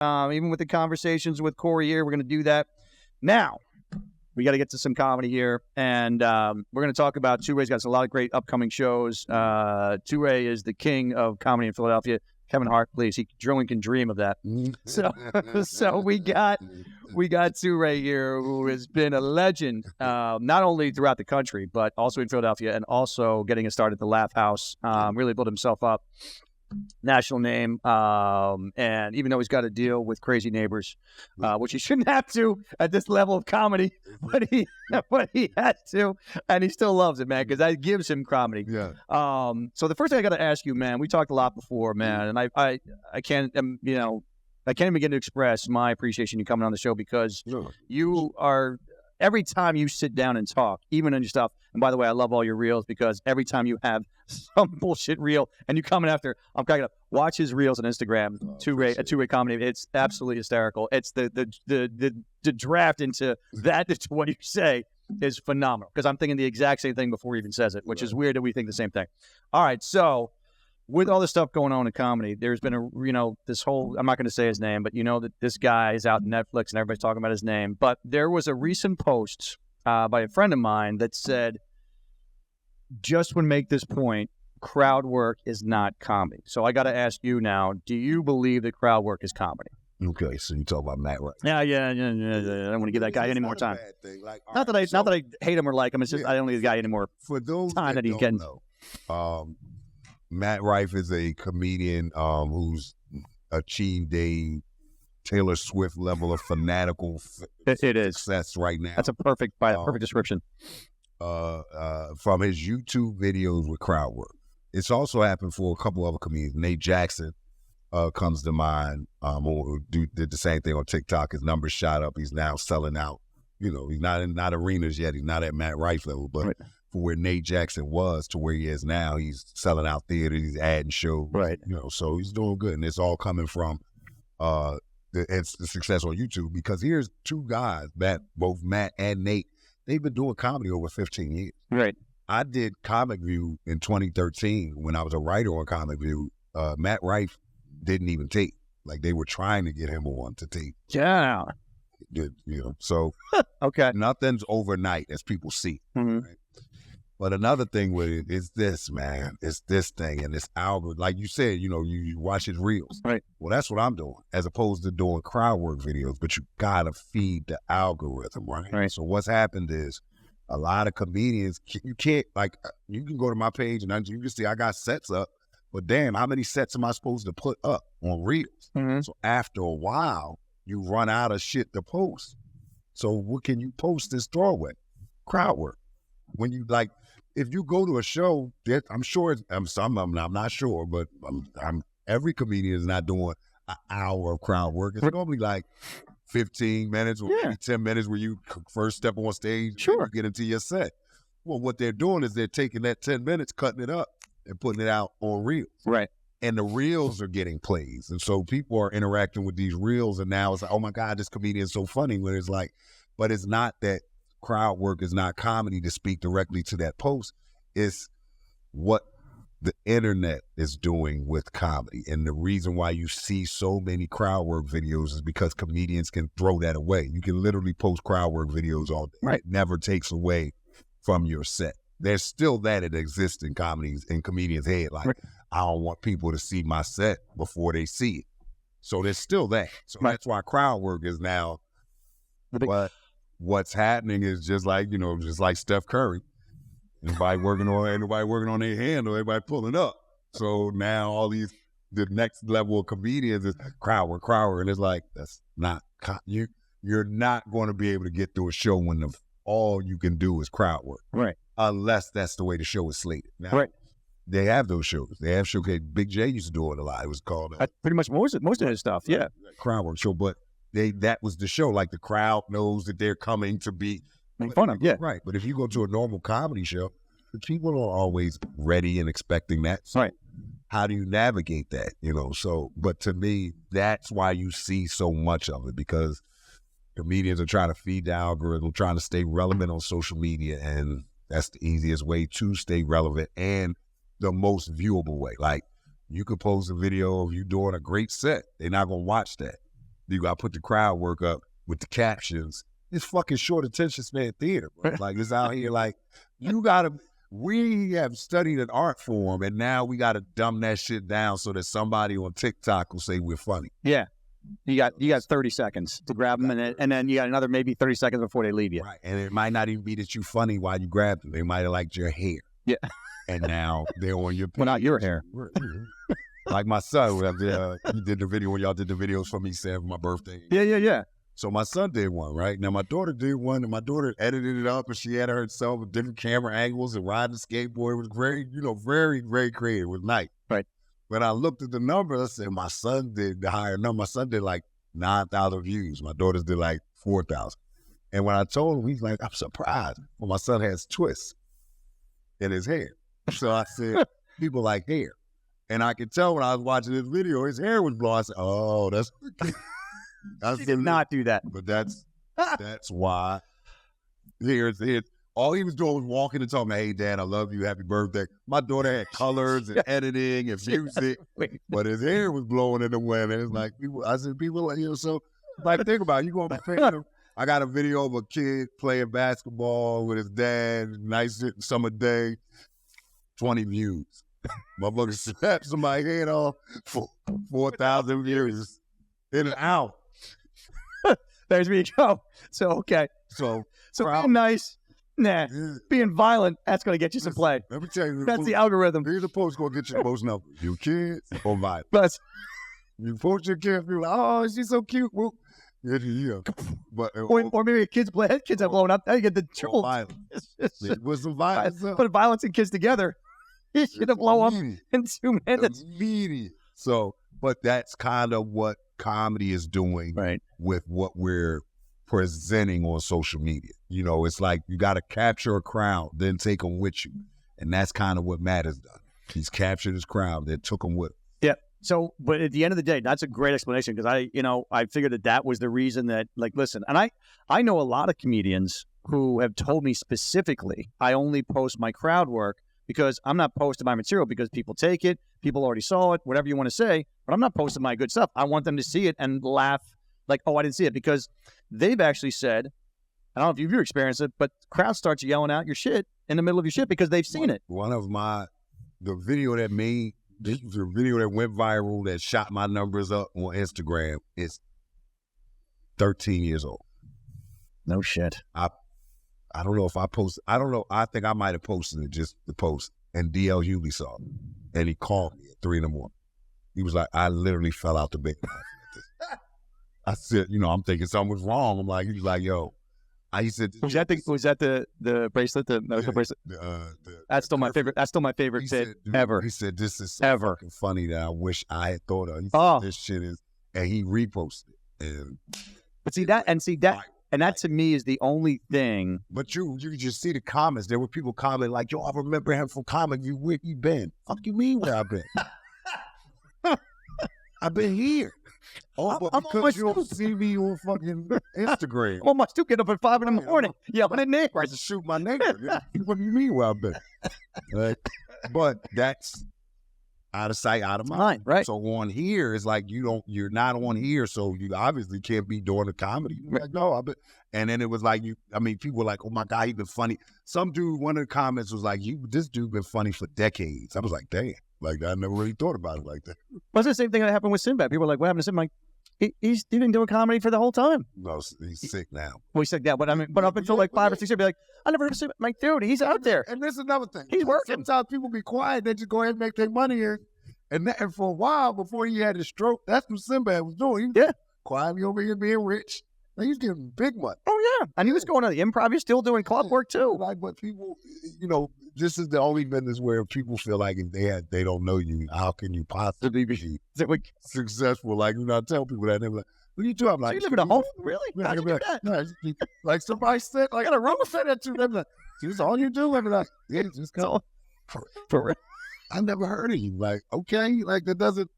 even with the conversations with Corey here. We're going to do that. Now, we got to get to some comedy here, and we're going to talk about TuRae's got a lot of great upcoming shows. TuRae is the king of comedy in Philadelphia. Kevin Hart, please. Drone can dream of that. So we got TuRae here, who has been a legend, not only throughout the country, but also in Philadelphia, and also getting a start at the Laugh House. Really built himself up. National name, and even though he's got to deal with crazy neighbors, which he shouldn't have to at this level of comedy, but he has to, and he still loves it, man, because that gives him comedy. Yeah. So the first thing I got to ask you, man, we talked a lot before, man, and I can't, I can't even begin to express my appreciation you coming on the show, because you are. Every time you sit down and talk, even on your stuff, and by the way, I love all your reels, because every time you have some bullshit reel and you coming after, I'm cracking up. Watch his reels on Instagram, TuRae Comedy. It's absolutely hysterical. It's the draft into that, into what you say is phenomenal, because I'm thinking the exact same thing before he even says it, which is weird that we think the same thing. All right, so with all this stuff going on in comedy, there's been this whole, I'm not going to say his name, but that this guy is out on Netflix and everybody's talking about his name. But there was a recent post by a friend of mine that said, just would make this point, crowd work is not comedy. So I got to ask you now, do you believe that crowd work is comedy? Okay, so you talk about Matt, right? Yeah. I don't want to give that guy any more time. Like, not that I hate him or like him. It's just I don't need the guy any more for those time that he's getting. Matt Rife is a comedian who's achieved a Taylor Swift level of fanatical success right now. That's a perfect description. From his YouTube videos with crowd work. It's also happened for a couple other comedians. Nate Jackson comes to mind, who did the same thing on TikTok. His numbers shot up. He's now selling out. He's not arenas yet. He's not at Matt Rife level, but right. For where Nate Jackson was to where he is now, he's selling out theaters, he's adding shows. Right. So he's doing good. And it's all coming from the success on YouTube, because here's two guys, both Matt and Nate, they've been doing comedy over 15 years. Right. I did Comic View in 2013 when I was a writer on Comic View. Matt Rife didn't even tape. Like, they were trying to get him on to tape. Yeah. So okay. Nothing's overnight, as people see. Mm-hmm. Right? But another thing with it is this, man. It's this thing and this algorithm. Like you said, you watch his reels. Right. Well, that's what I'm doing, as opposed to doing crowd work videos. But you gotta feed the algorithm, right? Right. So what's happened is a lot of comedians, you can't, like, you can go to my page and you can see I got sets up, but damn, how many sets am I supposed to put up on reels? Mm-hmm. So after a while, you run out of shit to post. So what can you post this throwaway? Crowd work. When you if you go to a show, I'm sure, I'm not sure, but every comedian is not doing an hour of crowd work. It's normally like 15 minutes or maybe 10 minutes where you first step on stage, sure, and get into your set. Well, what they're doing is they're taking that 10 minutes, cutting it up, and putting it out on reels. Right. And the reels are getting plays. And so people are interacting with these reels, and now it's like, oh my God, this comedian is so funny. When it's like, but it's not that crowd work is not comedy, to speak directly to that post. It's what the internet is doing with comedy. And the reason why you see so many crowd work videos is because comedians can throw that away. You can literally post crowd work videos all day. Right. It never takes away from your set. There's still that exists in comedians' head. Like, right. I don't want people to see my set before they see it. So there's still that. So right. That's why crowd work is now. But what's happening is just like Steph Curry. Everybody working on their handle, everybody pulling up. So now the next level of comedians is crowd work. And it's like, that's not, you're not going to be able to get through a show when all you can do is crowd work. Right. Unless that's the way the show is slated. Now, right. They have those shows. They have showcase. Big J used to do it a lot. It was called pretty much most of his stuff. Yeah. Crowd work show. But that was the show. Like, the crowd knows that they're coming to be make fun of. Yeah. Right. But if you go to a normal comedy show, the people are always ready and expecting that. So right. How do you navigate that? So, but to me, that's why you see so much of it, because comedians are trying to feed the algorithm, trying to stay relevant on social media. And that's the easiest way to stay relevant and the most viewable way. Like, you could post a video of you doing a great set. They're not going to watch that. You got to put the crowd work up with the captions. It's fucking short attention span theater, bro. Like, it's out here like, we have studied an art form, and now we got to dumb that shit down so that somebody on TikTok will say we're funny. Yeah. You got 30 seconds to grab them, and then you got another maybe 30 seconds before they leave you. Right. And it might not even be that you funny while you grab them. They might have liked your hair. Yeah. And now they're on your page. Well, not your hair. Like my son, he did the video when y'all did the videos for me saying for my birthday. Yeah. So my son did one, right? Now my daughter did one, and my daughter edited it up, and she had herself with different camera angles and riding a skateboard. It was very, very, very creative. It was nice. Right. When I looked at the numbers, I said, my son did the higher number. My son did like 9,000 views. My daughters did like 4,000. And when I told him, he's like, I'm surprised. Well, my son has twists in his hair. So I said, people like hair. And I could tell when I was watching this video, his hair was blonde. I said, oh, that's... She did not do that. But that's why. Here's all he was doing was walking and talking, hey, Dad, I love you. Happy birthday. My daughter had colors and editing and music, but his hair was blowing in the wind. And it's like, people like, so like, think about it. You go on my Facebook. I got a video of a kid playing basketball with his dad, nice summer day, 20 views. Motherfucker slapped somebody's head off for 4,000 views in an hour. There's where you go. So, okay. So being nice, nah. Being violent, that's going to get you some play. Let me tell you. That's the algorithm. Here's the post going to get you the most numbers. You kids or violent. But you post your kid, people like, oh, she's so cute. Well, yeah. But, or maybe kids are blowing up. Now you get the troll. With some violence. Put violence and kids together. You should have blow up in 2 minutes. Immediate. So, but that's kind of what comedy is doing with what we're presenting on social media. It's like you got to capture a crowd, then take them with you. And that's kind of what Matt has done. He's captured his crowd, then took them with him. Yeah. So, but at the end of the day, that's a great explanation because I figured that was the reason that, like, listen, and I know a lot of comedians who have told me specifically, I only post my crowd work because I'm not posting my material because people take it, people already saw it, whatever you want to say, but I'm not posting my good stuff. I want them to see it and laugh like, oh, I didn't see it, because they've actually said, I don't know if you've experienced it, but the crowd starts yelling out your shit in the middle of your shit because they've seen it. One of the video that went viral that shot my numbers up on Instagram is 13 years old. No shit. I don't know if I posted. I don't know. I think I might have posted it, just the post. And D.L. Hughley saw it. And he called me at 3 a.m. He was like, I literally fell out the bed. I said, I'm thinking something was wrong. He was like, yo. He said, was that the bracelet? The bracelet? That's still my favorite. That's still my favorite bit ever. He said, this is so fucking funny that I wish I had thought of. He said, this shit is, and he reposted it. And that to me is the only thing. But you just see the comments. There were people commenting like, yo, I remember him from comedy. Where you been? Fuck you mean where I been? I've been here. Oh, but because you don't see me on fucking Instagram. I'm on my stoop, get up at 5 a.m. yelling at neighbors. I just shoot my neighbor. What do you mean where I've been? But that's out of sight, out of mind. Right. So on here, it's like you're not on here, so you obviously can't be doing the comedy. Like, no, and then it was like people were like, oh my God, he's been funny. Some dude, one of the comments was like, this dude been funny for decades. I was like, damn. Like, I never really thought about it like that. Well, it's the same thing that happened with Sinbad. People were like, what happened to Sinbad? Like, he's been doing comedy for the whole time. No, he's sick now. Well, he's sick now, but up until like 5 or 6 years, be like, I never heard of Sinbad. I'm like, dude, he's out there. And this is another thing. He's working. Sometimes people be quiet, they just go ahead and make their money here. And for a while, before he had his stroke, that's what Sinbad was doing. He was quietly over here being rich. And he's getting big money. Oh, yeah. And he was going to the improv. He's still doing club work, too. But people, this is the only business where people feel like if they don't know you, how can you possibly be successful? Like, I tell people that, and they're like, what are you doing? I'm like, so you live in a home? Really? How'd you do that? No, like somebody said, like, I got a rumor said that too. They're like, this is all you do? I'm like, yeah, just come. For real. I never heard of you. Like, okay, like that doesn't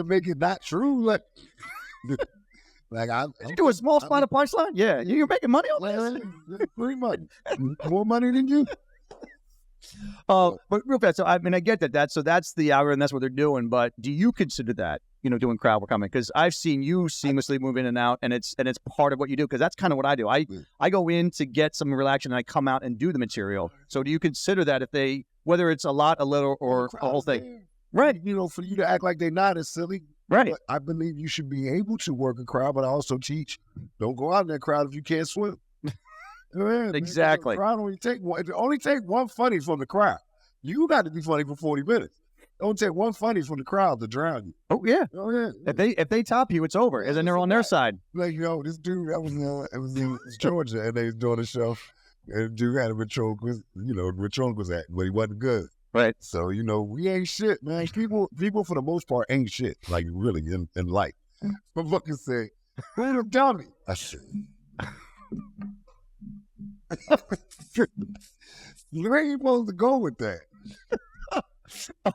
make it not true. Like, you do a small spot of punchline? Yeah, you're making money on this. Pretty much more money than you. But real fast. So I get that. That's the algorithm. That's what they're doing. But do you consider that? doing crowd work comedy? Because I've seen you seamlessly move in and out, and it's part of what you do. Because that's kind of what I do. I go in to get some relaxation, and I come out and do the material. So do you consider that whether it's a lot, a little, or a whole thing? Right. For you to act like they're not is silly. Right. But I believe you should be able to work a crowd, but I also teach, don't go out in that crowd if you can't swim. Man, exactly. The crowd only take one funny from the crowd. You got to be funny for 40 minutes. Don't take one funny from the crowd to drown you. Oh yeah. Oh yeah. If they top you, it's over, and then they're on their side. Like this dude that was in Georgia, and they was doing a show, and the dude had a ventriloquist act, but he wasn't good. Right. So, we ain't shit, man. People for the most part ain't shit, like really in life. But fucking say, "Little dummy." I said, you ain't supposed to go with that.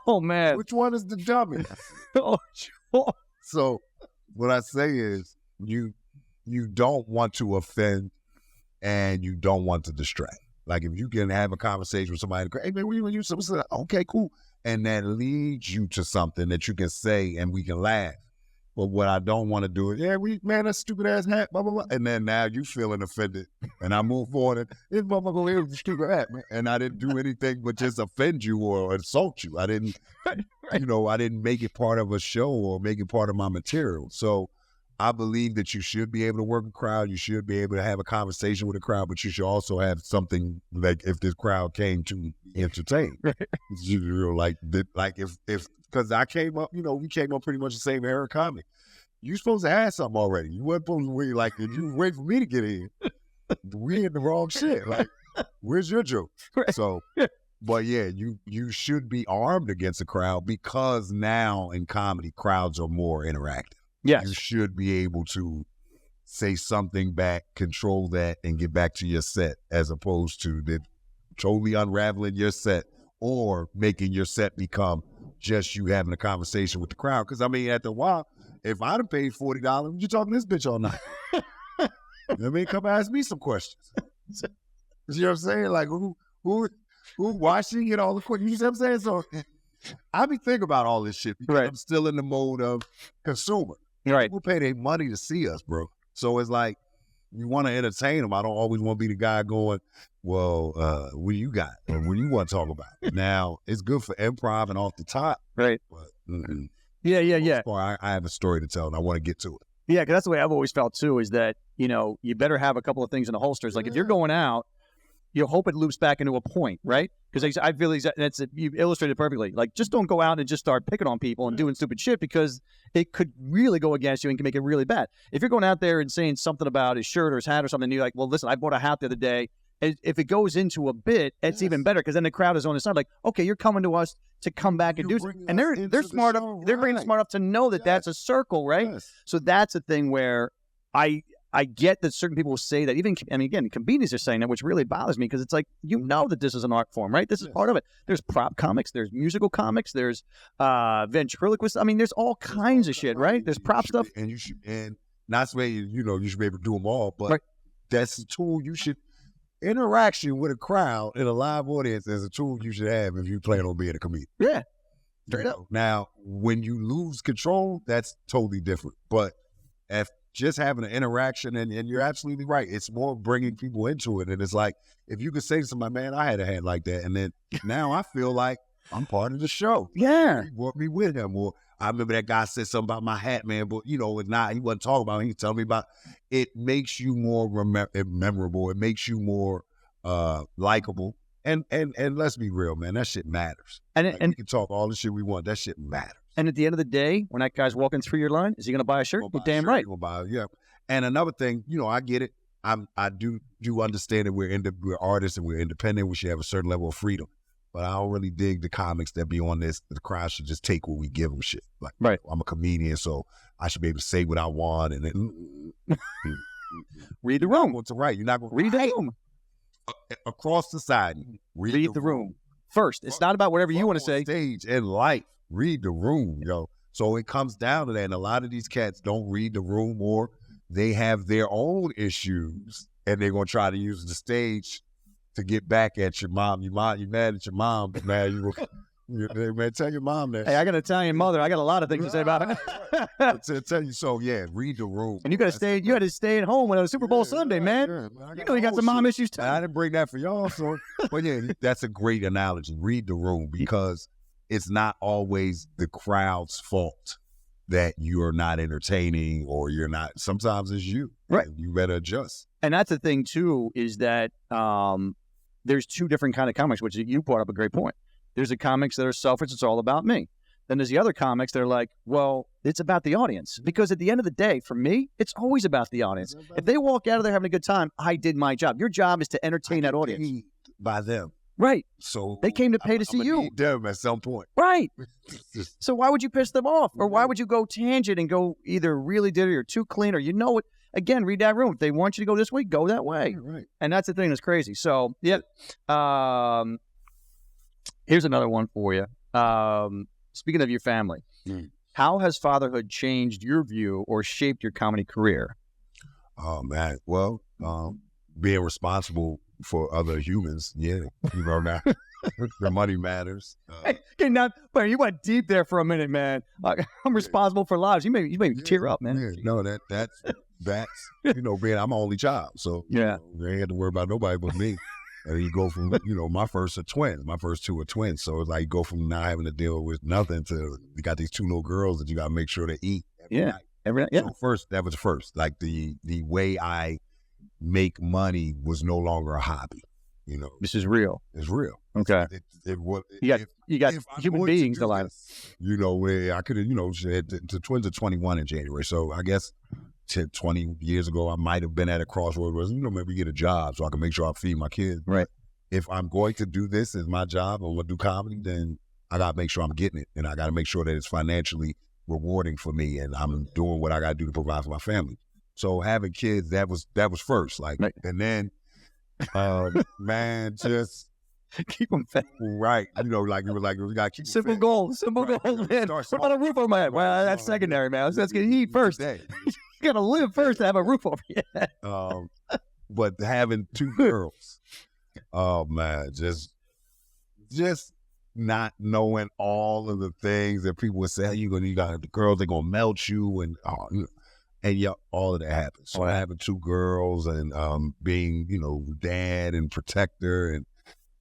Oh man. Which one is the dummy? Oh, sure. So what I say is you don't want to offend and you don't want to distract. Like if you can have a conversation with somebody, hey man, what you something? Okay, cool. And that leads you to something that you can say and we can laugh. But what I don't want to do is, that stupid ass hat, blah, blah, blah. And then now you feeling offended. And I move forward and this motherfucker here was a stupid hat, man. And I didn't do anything but just offend you or insult you. I didn't, I didn't make it part of a show or make it part of my material. So I believe that you should be able to work a crowd. You should be able to have a conversation with a crowd, but you should also have something like if this crowd came to entertain. Because I came up, we came up pretty much the same era of comedy. You supposed to have something already. You weren't supposed to wait, if you wait for me to get in, we in the wrong shit. Like, where's your joke? So, but yeah, you should be armed against a crowd because now in comedy, crowds are more interactive. Yes. You should be able to say something back, control that, and get back to your set as opposed to totally unraveling your set or making your set become just you having a conversation with the crowd. Because, after a while, if I'd have paid $40, you talking to this bitch all night. Come ask me some questions. You know what I'm saying? Like, who watching it all the questions? You know what I'm saying? So I be thinking about all this shit because I'm still in the mode of consumer. Right. People pay their money to see us, bro. So it's like, you want to entertain them. I don't always want to be the guy going, well, what do you got? Or what do you want to talk about? Now, it's good for improv and off the top. Right. But, Yeah. I have a story to tell and I want to get to it. Yeah, because that's the way I've always felt too, is that, you better have a couple of things in the holsters. Like if you're going out, you hope it loops back into a point, right? Because I feel you've illustrated perfectly. Like, just don't go out and just start picking on people and doing stupid shit because it could really go against you and can make it really bad. If you're going out there and saying something about his shirt or his hat or something, you're like, well, listen, I bought a hat the other day. If it goes into a bit, it's even better because then the crowd is on the side. Like, okay, you're coming to us to come back and do something. And they're smart enough. They're bringing smart enough to know that that's a circle, right? Yes. So that's a thing where I get that certain people will say that again, comedians are saying that, which really bothers me because it's like, that this is an art form, right? This is part of it. There's prop comics, there's musical comics, there's ventriloquists. There's all kinds of shit, right? There's prop stuff. And not saying, you should be able to do them all, but that's a tool interaction with a crowd in a live audience is a tool you should have if you plan on being a comedian. Yeah. Straight up. Now, when you lose control, that's totally different. But if just having an interaction, and you're absolutely right, it's more bringing people into it. And it's like, if you could say to somebody, man, I had a hat like that. And then now I feel like I'm part of the show. Yeah. He brought me with him. Or I remember that guy said something about my hat, man, but he wasn't talking about it. He was telling me about it. Makes you more memorable. It makes you more likable. And let's be real, man, that shit matters. And we can talk all the shit we want. That shit matters. And at the end of the day, when that guy's walking through your line, is he going to buy a shirt? You're damn right. Yeah. And another thing, I get it. I do understand that we're artists and we're independent. We should have a certain level of freedom. But I don't really dig the comics that be on this. The crowd should just take what we give them shit. Like, right. I'm a comedian, so I should be able to say what I want. And then read the room. What's right? You're not going to read the room. Across society, read the room. First, it's not about whatever you want to say. Stage and life. Read the room, yo. So it comes down to that. And a lot of these cats don't read the room, or they have their own issues and they're going to try to use the stage to get back at your mom. You mad at your mom, but now you Man, tell your mom that. Hey, I got an Italian mother. I got a lot of things to say about it. To tell you, so yeah, read the room. And you got to stay. You had to stay at home when it was Super Bowl Sunday, man. You know you got some mom issues too. I didn't bring that for y'all, so. But yeah, that's a great analogy. Read the room, because it's not always the crowd's fault that you are not entertaining or you're not. Sometimes it's you. Right. You better adjust. And that's the thing too, is that there's two different kind of comics, which you brought up a great point. There's the comics that are selfish. It's all about me. Then there's the other comics that are like, well, it's about the audience. Because at the end of the day, for me, it's always about the audience. If they walk out of there having a good time, I did my job. Your job is to entertain that audience. By them. Right. So they came to pay to see you. Need them at some point. Right. So why would you piss them off? Or why would you go tangent and go either really dirty or too clean, or what? Again, read that room. If they want you to go this way, go that way. Right. And that's the thing that's crazy. So, yeah. Here's another one for you. Speaking of your family, how has fatherhood changed your view or shaped your comedy career? Oh, man. Well, being responsible for other humans, yeah. You know, now the money matters. Okay, now, but you went deep there for a minute, man. I'm responsible for lives. You made me tear up, man. Yeah, no, that's you know, being I'm an only child, so yeah, they ain't had to worry about nobody but me. And you go from my first are twins, my first two are twins, so it's like you go from not having to deal with nothing to you got these two little girls that you got to make sure to eat every night. So first, that was first. Like the way I make money was no longer a hobby. You know, this is real. It's real. Okay. You got human beings alive. You know, where I could have, the twins are 21 in January. So I guess 20 years ago, I might have been at a crossroad where, maybe get a job so I can make sure I feed my kids. Right. If I'm going to do this as my job, I'm going to do comedy, then I got to make sure I'm getting it. And I got to make sure that it's financially rewarding for me and I'm doing what I got to do to provide for my family. So having kids, that was first. Like, right. And then, man, just keep them fed. Right. You got to keep simple goals. Simple goals, man. What about a roof over my head? Well, that's secondary, man. Let's get eat first. You got to live first to have a roof over your head. But having two girls, oh man, just not knowing all of the things that people would say, you got the girls, they're gonna melt you, and all of that happened. So having two girls and being, dad and protector,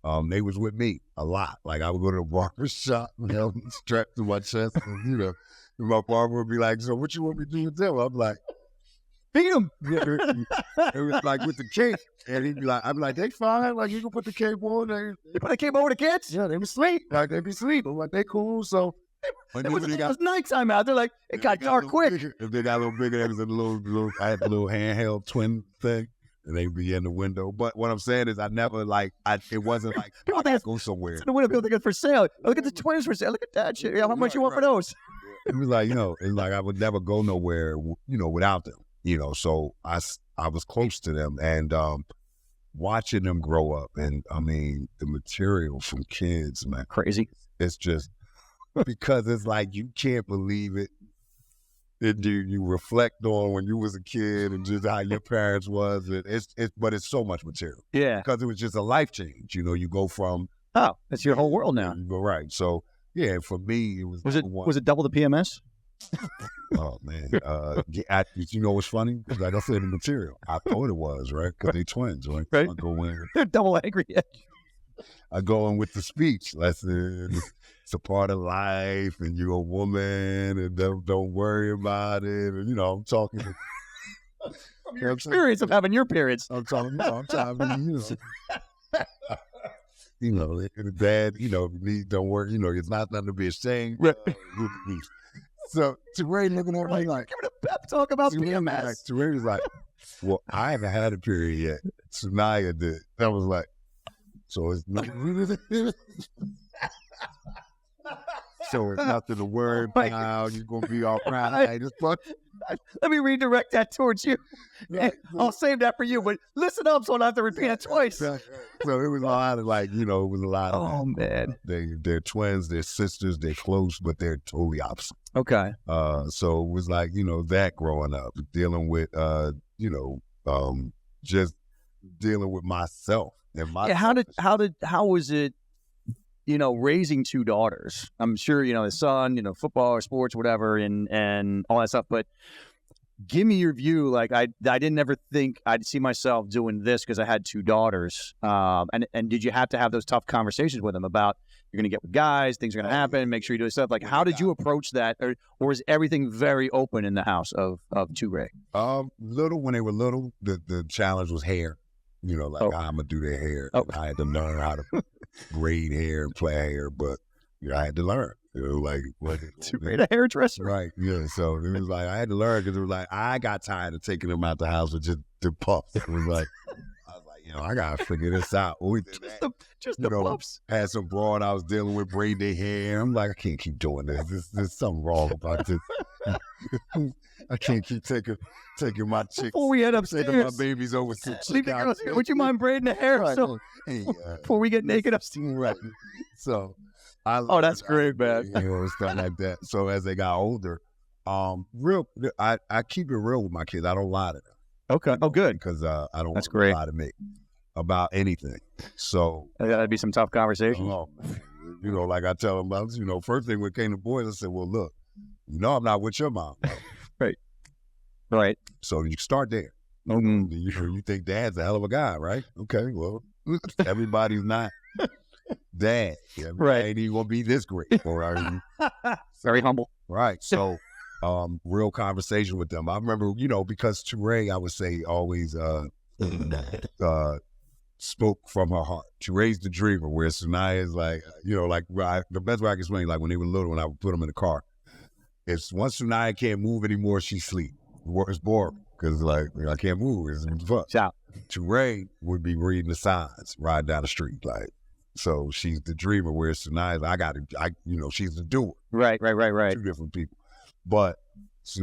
and they was with me a lot. Like I would go to the barber shop and have them strapped to my chest, and and my barber would be like, "So what you want me to do with them?" I'm like, "Beat them." It was like with the cape, and he'd be like, "I'm like, they fine. Like you can put the cape on. You put the cape over the kids? Yeah, they be asleep. Like they be asleep. I'm like, they cool. So it was nighttime out there. Like it got dark quick. If they got a little bigger, there was a little. I had a little handheld twin thing, and they'd be in the window. But what I'm saying is, I never it wasn't like go somewhere. The window people think it's for sale. Look at the twins for sale. Look at that shit. How much you want for those? It was like it's like I would never go nowhere, without them. So I was close to them, and watching them grow up, and I mean the material from kids, man, crazy. It's just because it's like you can't believe it. You reflect on when you was a kid and just how your parents was. But it's so much material. Yeah, because it was just a life change. You go from that's your whole world now. You go right. So yeah, for me it was. Was it double the PMS? Oh man, you know what's funny? Like I said, the material. I thought it was right because they twins, right? Right. So I go in. They're double angry. I go in with the speech lesson. It's a part of life, and you're a woman, and don't worry about it. And I'm talking from your experience of having your periods. I'm talking. Dad, don't worry. It's not nothing to be ashamed. Right. So TuRae looking at me like, give it a pep talk about PMS. Like, TuRae was like, well, I haven't had a period yet. Sanaya did. I was like, so it's nothing. So it's nothing to worry about. You're gonna be all right. Let me redirect that towards you. Right. I'll save that for you, but listen up so I don't have to repeat it twice. So it was a lot of it was a lot of. Oh man, they're twins, they're sisters, they're close, but they're totally opposite. Okay. So it was like that growing up, dealing with just dealing with myself and my. Yeah, how was it raising two daughters, I'm sure, the son, football or sports, whatever, and all that stuff. But give me your view. Like, I didn't ever think I'd see myself doing this because I had two daughters. And did you have to have those tough conversations with them about you're going to get with guys, things are going to happen, make sure you do stuff? Like, how did you approach that? Or is everything very open in the house of TuRae? When they were little, the challenge was hair. How I'm going to do their hair. I had to learn how to braid hair and play hair, but I had to learn. TuRae, the hairdresser. Right, yeah. So it was like I had to learn because it was like I got tired of taking them out the house with just the puffs. It was like I was like, I gotta figure this out. Just the puffs. Had some broad I was dealing with braid their hair. I'm like, I can't keep doing this. There's something wrong about this. I can't keep taking my chicks. Before we head upstairs, taking my babies over to leave the girls here. Would you mind braiding the hair? Right. So before we get naked upstairs, right? So. That's great, man. Stuff like that. So as they got older, I keep it real with my kids. I don't lie to them. Okay. Oh, good. Because I don't want to lie to me about anything. So that'd be some tough conversation. Like I tell them about, first thing when it came to boys, I said, well, look, I'm not with your mom. Right. So you start there. Mm-hmm. You think dad's a hell of a guy, right? Okay, well, everybody's not. Dad, right? Ain't even gonna be this great, or very humble, right? So, real conversation with them. I remember, because TuRae, I would say, always spoke from her heart. TuRae's the dreamer, where Sanaya is like, the best way I can explain, like when they were little, when I would put them in the car, it's once Sanaya can't move anymore, she sleep. It's boring because I can't move. It's fun. Shout. TuRae would be reading the signs, riding down the street, like. So she's the dreamer, whereas Sanaya, she's the doer. Right. Two different people. But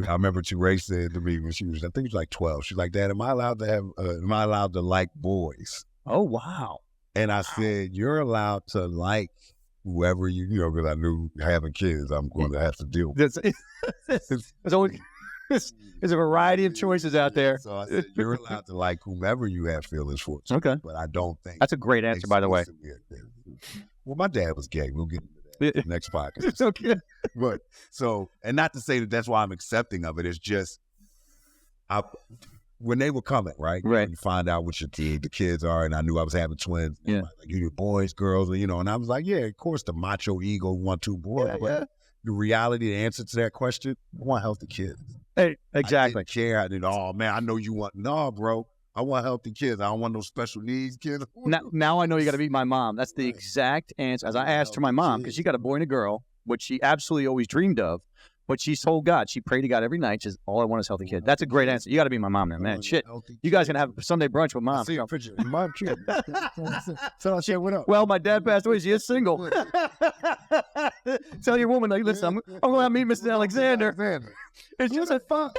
I remember TuRae said to me when she was, I think she was like 12, she's like, Dad, am I allowed to like boys? Oh, wow. And I said, you're allowed to like whoever because I knew having kids, I'm going to have to deal with it. There's a variety of choices out there. So I said, you're allowed to like whomever you have feelings for. Okay. But I don't think. That's a great answer, by the way. Well, my dad was gay. We'll get into that next podcast. It's okay. But and not to say that that's why I'm accepting of it. It's just, when they were coming, right? Right. You find out what the kids are, and I knew I was having twins. Yeah. Like, you boys, girls, and I was like, yeah, of course, the macho ego want two boys. Yeah. The reality, the answer to that question, I want healthy kids. Hey, exactly. I didn't care. I didn't, oh man, I know you want, no, bro. I want healthy kids. I don't want no special needs kids. Now I know you got to meet my mom. That's the exact answer. As I asked her my mom, because she got a boy and a girl, which she absolutely always dreamed of, but she told God, she prayed to God every night. She says, all I want is healthy kids. That's a great answer. You got to be my mom now, man. Shit. You guys going to have Sunday brunch with mom. I see a picture. Mom, kid. So I said, what up? Well, my dad passed away. She is single. Tell your woman, like, listen, I'm going to meet Mrs. Alexander. It's just a fun.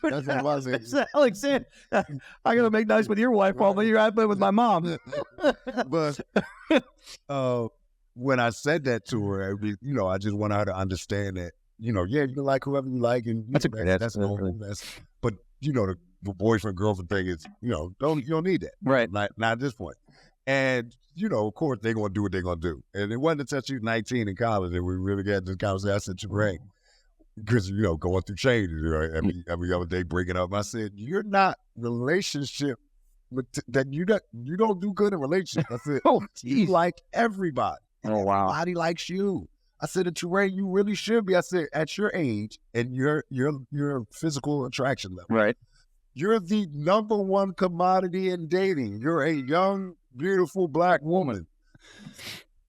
That's what I was saying. Alexander, I got to make nice with your wife, Paul, but you're out there with my mom. But when I said that to her, I just want her to understand that, you can like whoever you like, and that's a great answer. That's normal. But the boyfriend girlfriend thing is, you don't need that, right? Not at this point. And of course they're gonna do what they're gonna do. And it wasn't until she was 19 in college that we really got this conversation. I said, TuRae, because going through changes, every other day breaking up. I said, you're not relationship that you don't do good in relationships. I said, you like everybody. Oh wow, everybody likes you. I said to TuRae, you really should be. I said, at your age and your physical attraction level, right? You're the number one commodity in dating. You're a young, beautiful black woman.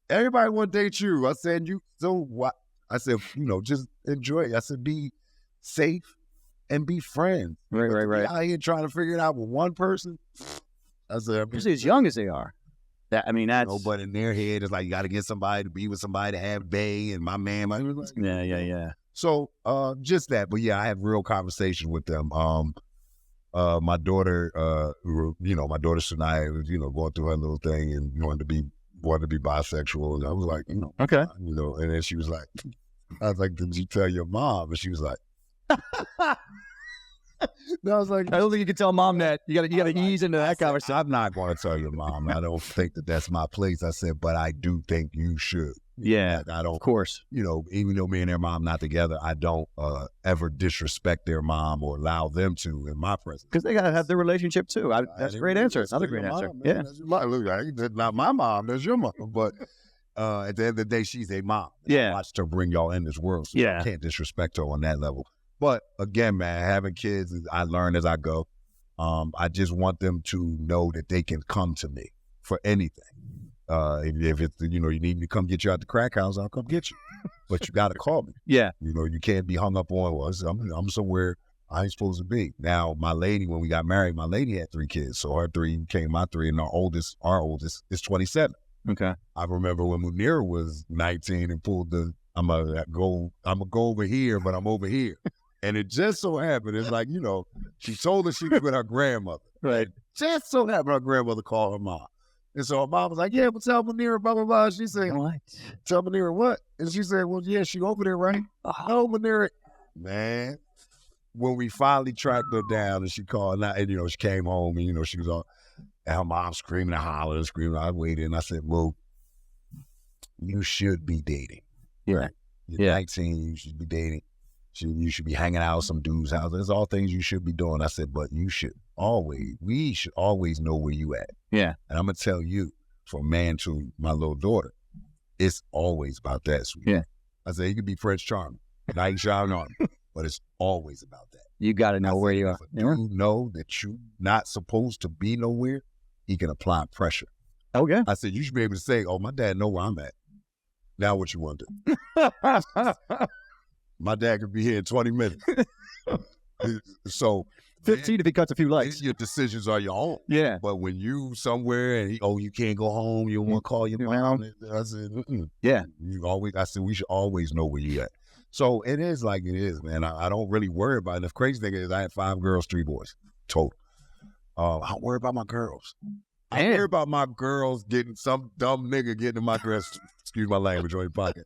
Everybody want to date you. I said, so what? I said, just enjoy it. I said, be safe and be friends. Right. Out here trying to figure it out with one person. I said, especially as young as they are. That's but in their head, it's like you got to get somebody to be with somebody to have bae and my man. Yeah. So just that, but yeah, I have real conversations with them. My daughter, my daughter Sanaya was, going through her little thing and wanted to be bisexual, and I was like, okay, and then she was like, I was like, did you tell your mom? And she was like, I was like, I don't think you can tell mom that. You got to ease into that conversation. I'm not going to tell your mom. I don't think that that's my place. I said, but I do think you should. Yeah, I don't. Of course. Even though me and their mom not together, I don't ever disrespect their mom or allow them to in my presence. Because they got to have their relationship too. That's a great answer. Another great answer. Yeah. That's not my mom. That's your mom. But at the end of the day, she's a mom. Yeah. I watched her bring y'all in this world. So Yeah. I can't disrespect her on that level. But again, man, having kids, I learn as I go. I just want them to know that they can come to me for anything. If it's, you need me to come get you out the crack house, I'll come get you. But you got to call me. Yeah. You can't be hung up on, well, I'm somewhere I ain't supposed to be. Now, my lady, when we got married, my lady had 3 kids. So her 3 became my 3, and our oldest is 27. Okay. I remember when Munira was 19 and pulled I'm gonna go over here, but I'm over here. And it just so happened, it's like, she told us she was with her grandmother. Right. Just so happened her grandmother called her mom. And so her mom was like, yeah, but tell Munira, blah, blah, blah. She said, what? Tell Munira what? And she said, well, yeah, she over there, right? No, Munira. Man, when we finally tracked her down and she called, and she came home and, she was on, and her mom screaming and hollering and screaming. I waited and I said, well, you should be dating. Yeah. You're 19, you should be dating. You should be hanging out at some dude's house. There's all things you should be doing. I said, but we should always know where you at. Yeah. And I'm going to tell you, from man to my little daughter, it's always about that, sweetie. Yeah. I said, you could be Prince Charming, knight shine on him, but it's always about that. You got to know where you are. You know that you're not supposed to be nowhere, he can apply pressure. Okay. I said, you should be able to say, oh, my dad know where I'm at. Now what you want to do? My dad could be here in 20 minutes. So 15 if he cuts a few lights. Your decisions are your own. Yeah. But when you somewhere and you can't go home, you don't want to call your mom. I said, yeah. I said, we should always know where you at. So it is like it is, man. I don't really worry about it. And the crazy thing is I had 5 girls, 3 boys total. I don't worry about my girls. I worry about my girls getting some dumb nigga getting in my dress. Excuse my language on your pocket.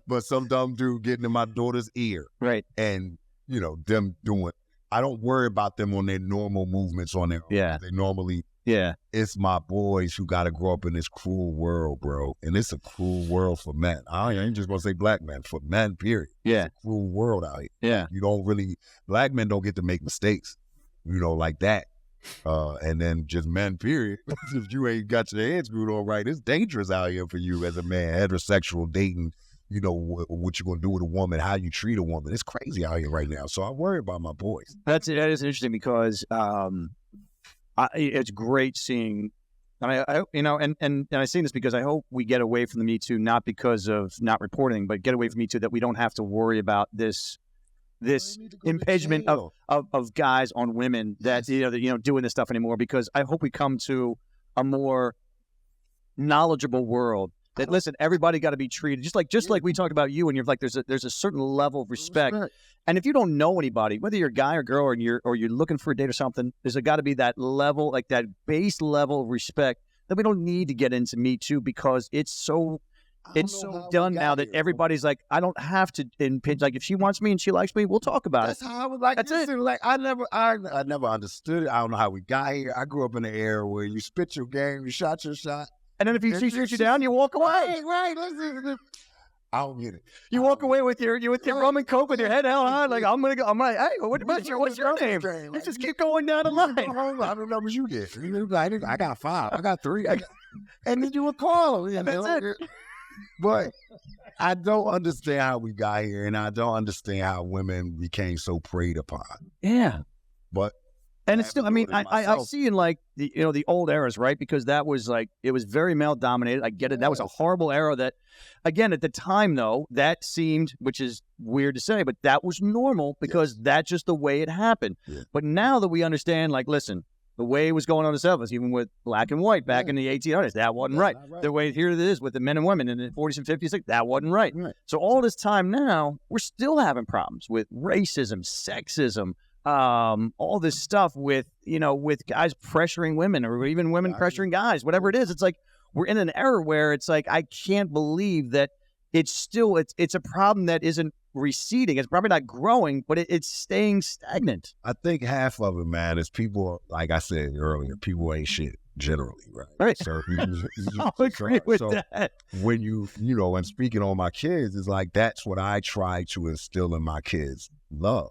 But some dumb dude getting in my daughter's ear. Right. And, them doing, I don't worry about them on their normal movements on their own. Yeah. They normally, it's my boys who got to grow up in this cruel world, bro. And it's a cruel world for men. I ain't just going to say black men, for men, period. Yeah. It's a cruel world out here. Yeah. Black men don't get to make mistakes, like that. And then just men, period. If you ain't got your head screwed on right, it's dangerous out here for you as a man, heterosexual, dating, what you're going to do with a woman, how you treat a woman. It's crazy out here right now. So I worry about my boys. That is interesting because it's great seeing, and I say this because I hope we get away from the Me Too, not because of not reporting, but get away from Me Too, that we don't have to worry about this impingement of guys on women that doing this stuff anymore, because I hope we come to a more knowledgeable world that, listen, everybody got to be treated just like we talked about you, and you're like, there's a certain level of respect. And if you don't know anybody, whether you're a guy or girl, or you're looking for a date or something, there's got to be that level, like that base level of respect that we don't need to get into Me Too, because it's so done now that everybody's like, I don't have to impinge. Like, if she wants me and she likes me, we'll talk about That's it. how I was like. That's it. Like, I never understood it. I don't know how we got here. I grew up in the era where you spit your game, you shot your shot. And then if she shoots you down, you walk away. Right. Listen. I don't get it. You walk away with your rum and coke with your head held high, like, I'm like, hey, what's your name? Let's just keep going down the line. I don't know what you get. I got 5. I got 3. And then you would call them. That's it. But I don't understand how we got here, and I don't understand how women became so preyed upon. Yeah. But and it's still, I mean, I see in like the old eras, right? Because that was like, it was very male dominated. I get it. That was a horrible era that, again, at the time though, that seemed, which is weird to say, but that was normal because that's just the way it happened. Yeah. But now that we understand, like, listen, the way it was going on the 70s, even with black and white back in the 1800s, that wasn't right. The way here it is with the men and women in the 40s and 50s, like, that wasn't right. So all this time now, we're still having problems with racism, sexism, all this stuff with guys pressuring women, or even women pressuring guys, whatever it is. It's like, we're in an era where it's like, I can't believe that it's still it's a problem that isn't receding. It's probably not growing, but it's staying stagnant. I think half of it, man, is people, like I said earlier, people ain't shit generally, right? Right. So I'll agree with that. When you know, and speaking on my kids, it's like that's what I try to instill in my kids: love.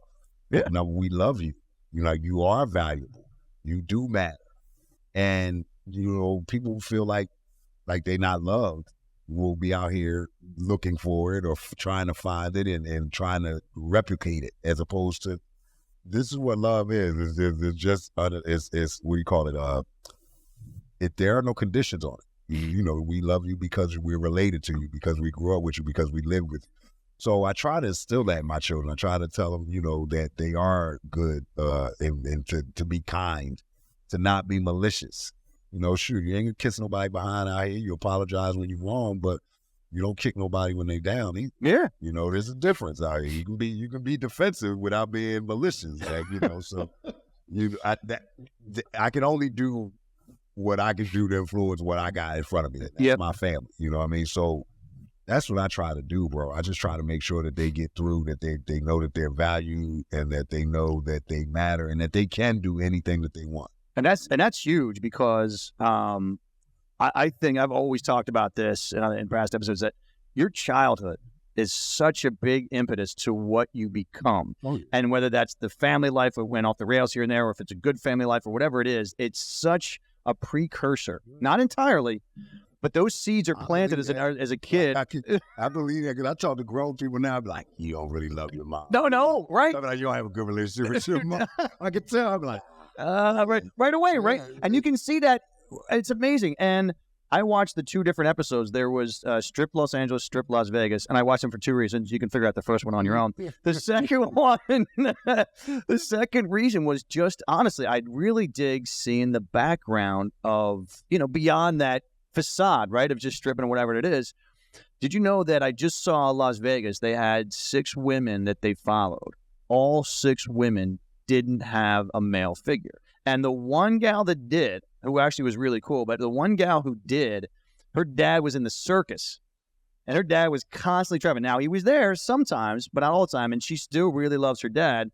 Yeah. Now, we love you. You know, you are valuable. You do matter. And, you know, people feel like they're not loved will be out here looking for it or trying to find it and trying to replicate it, as opposed to, this is what love is. It's just, it's what do you call it? There are no conditions on it. You know, we love you because we're related to you, because we grew up with you, because we live with you. So I try to instill that in my children. I try to tell them, you know, that they are good and to be kind, to not be malicious. You know, shoot, you ain't gonna kiss nobody behind out here. You apologize when you're wrong, but you don't kick nobody when they down either. Yeah. You know, there's a difference out here. You can be defensive without being malicious. Like, you know, so I can only do what I can do to influence what I got in front of me. That's my family. You know what I mean? So that's what I try to do, bro. I just try to make sure that they get through, that they know that they're valued, and that they know that they matter, and that they can do anything that they want. And that's huge, because I think I've always talked about this in past episodes, that your childhood is such a big impetus to what you become. Oh, yeah. And whether that's the family life that went off the rails here and there, or if it's a good family life or whatever it is, it's such a precursor. Not entirely, but those seeds are planted as a kid. I believe that, because I talk to grown people now. I'm like, you don't really love your mom. No, right? Like, you don't have a good relationship with your mom. I can tell. I'm like, right away, right? And you can see that. It's amazing. And I watched the 2 different episodes. There was Strip Los Angeles, Strip Las Vegas, and I watched them for 2 reasons. You can figure out the first one on your own. The second one, the second reason was just, honestly, I really dig seeing the background of, you know, beyond that facade, right, of just stripping or whatever it is. Did you know that I just saw Las Vegas? They had 6 women that they followed. All 6 women didn't have a male figure. And the one gal that did, who actually was really cool, but the one gal who did, her dad was in the circus. And her dad was constantly traveling. Now, he was there sometimes, but not all the time. And she still really loves her dad.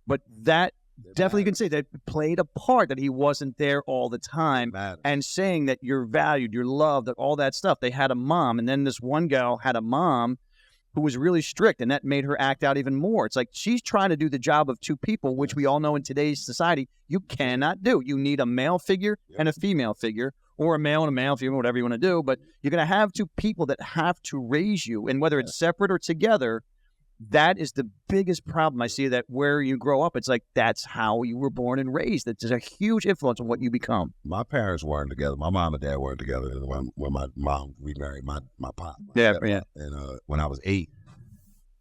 But that definitely, you can say that played a part, that he wasn't there all the time. And saying that you're valued, you're loved, all that stuff. They had a mom. And then this one gal had a mom who was really strict, and that made her act out even more. It's like she's trying to do the job of 2 people, which we all know in today's society you cannot do. You need a male figure and a female figure, or a male and a male, female, whatever you want to do. But you're going to have 2 people that have to raise you, and whether it's separate or together, that is the biggest problem I see, that where you grow up, it's like that's how you were born and raised. That's a huge influence on what you become. My parents weren't together. My mom and dad weren't together when my mom remarried my pop. Yeah. And when I was 8,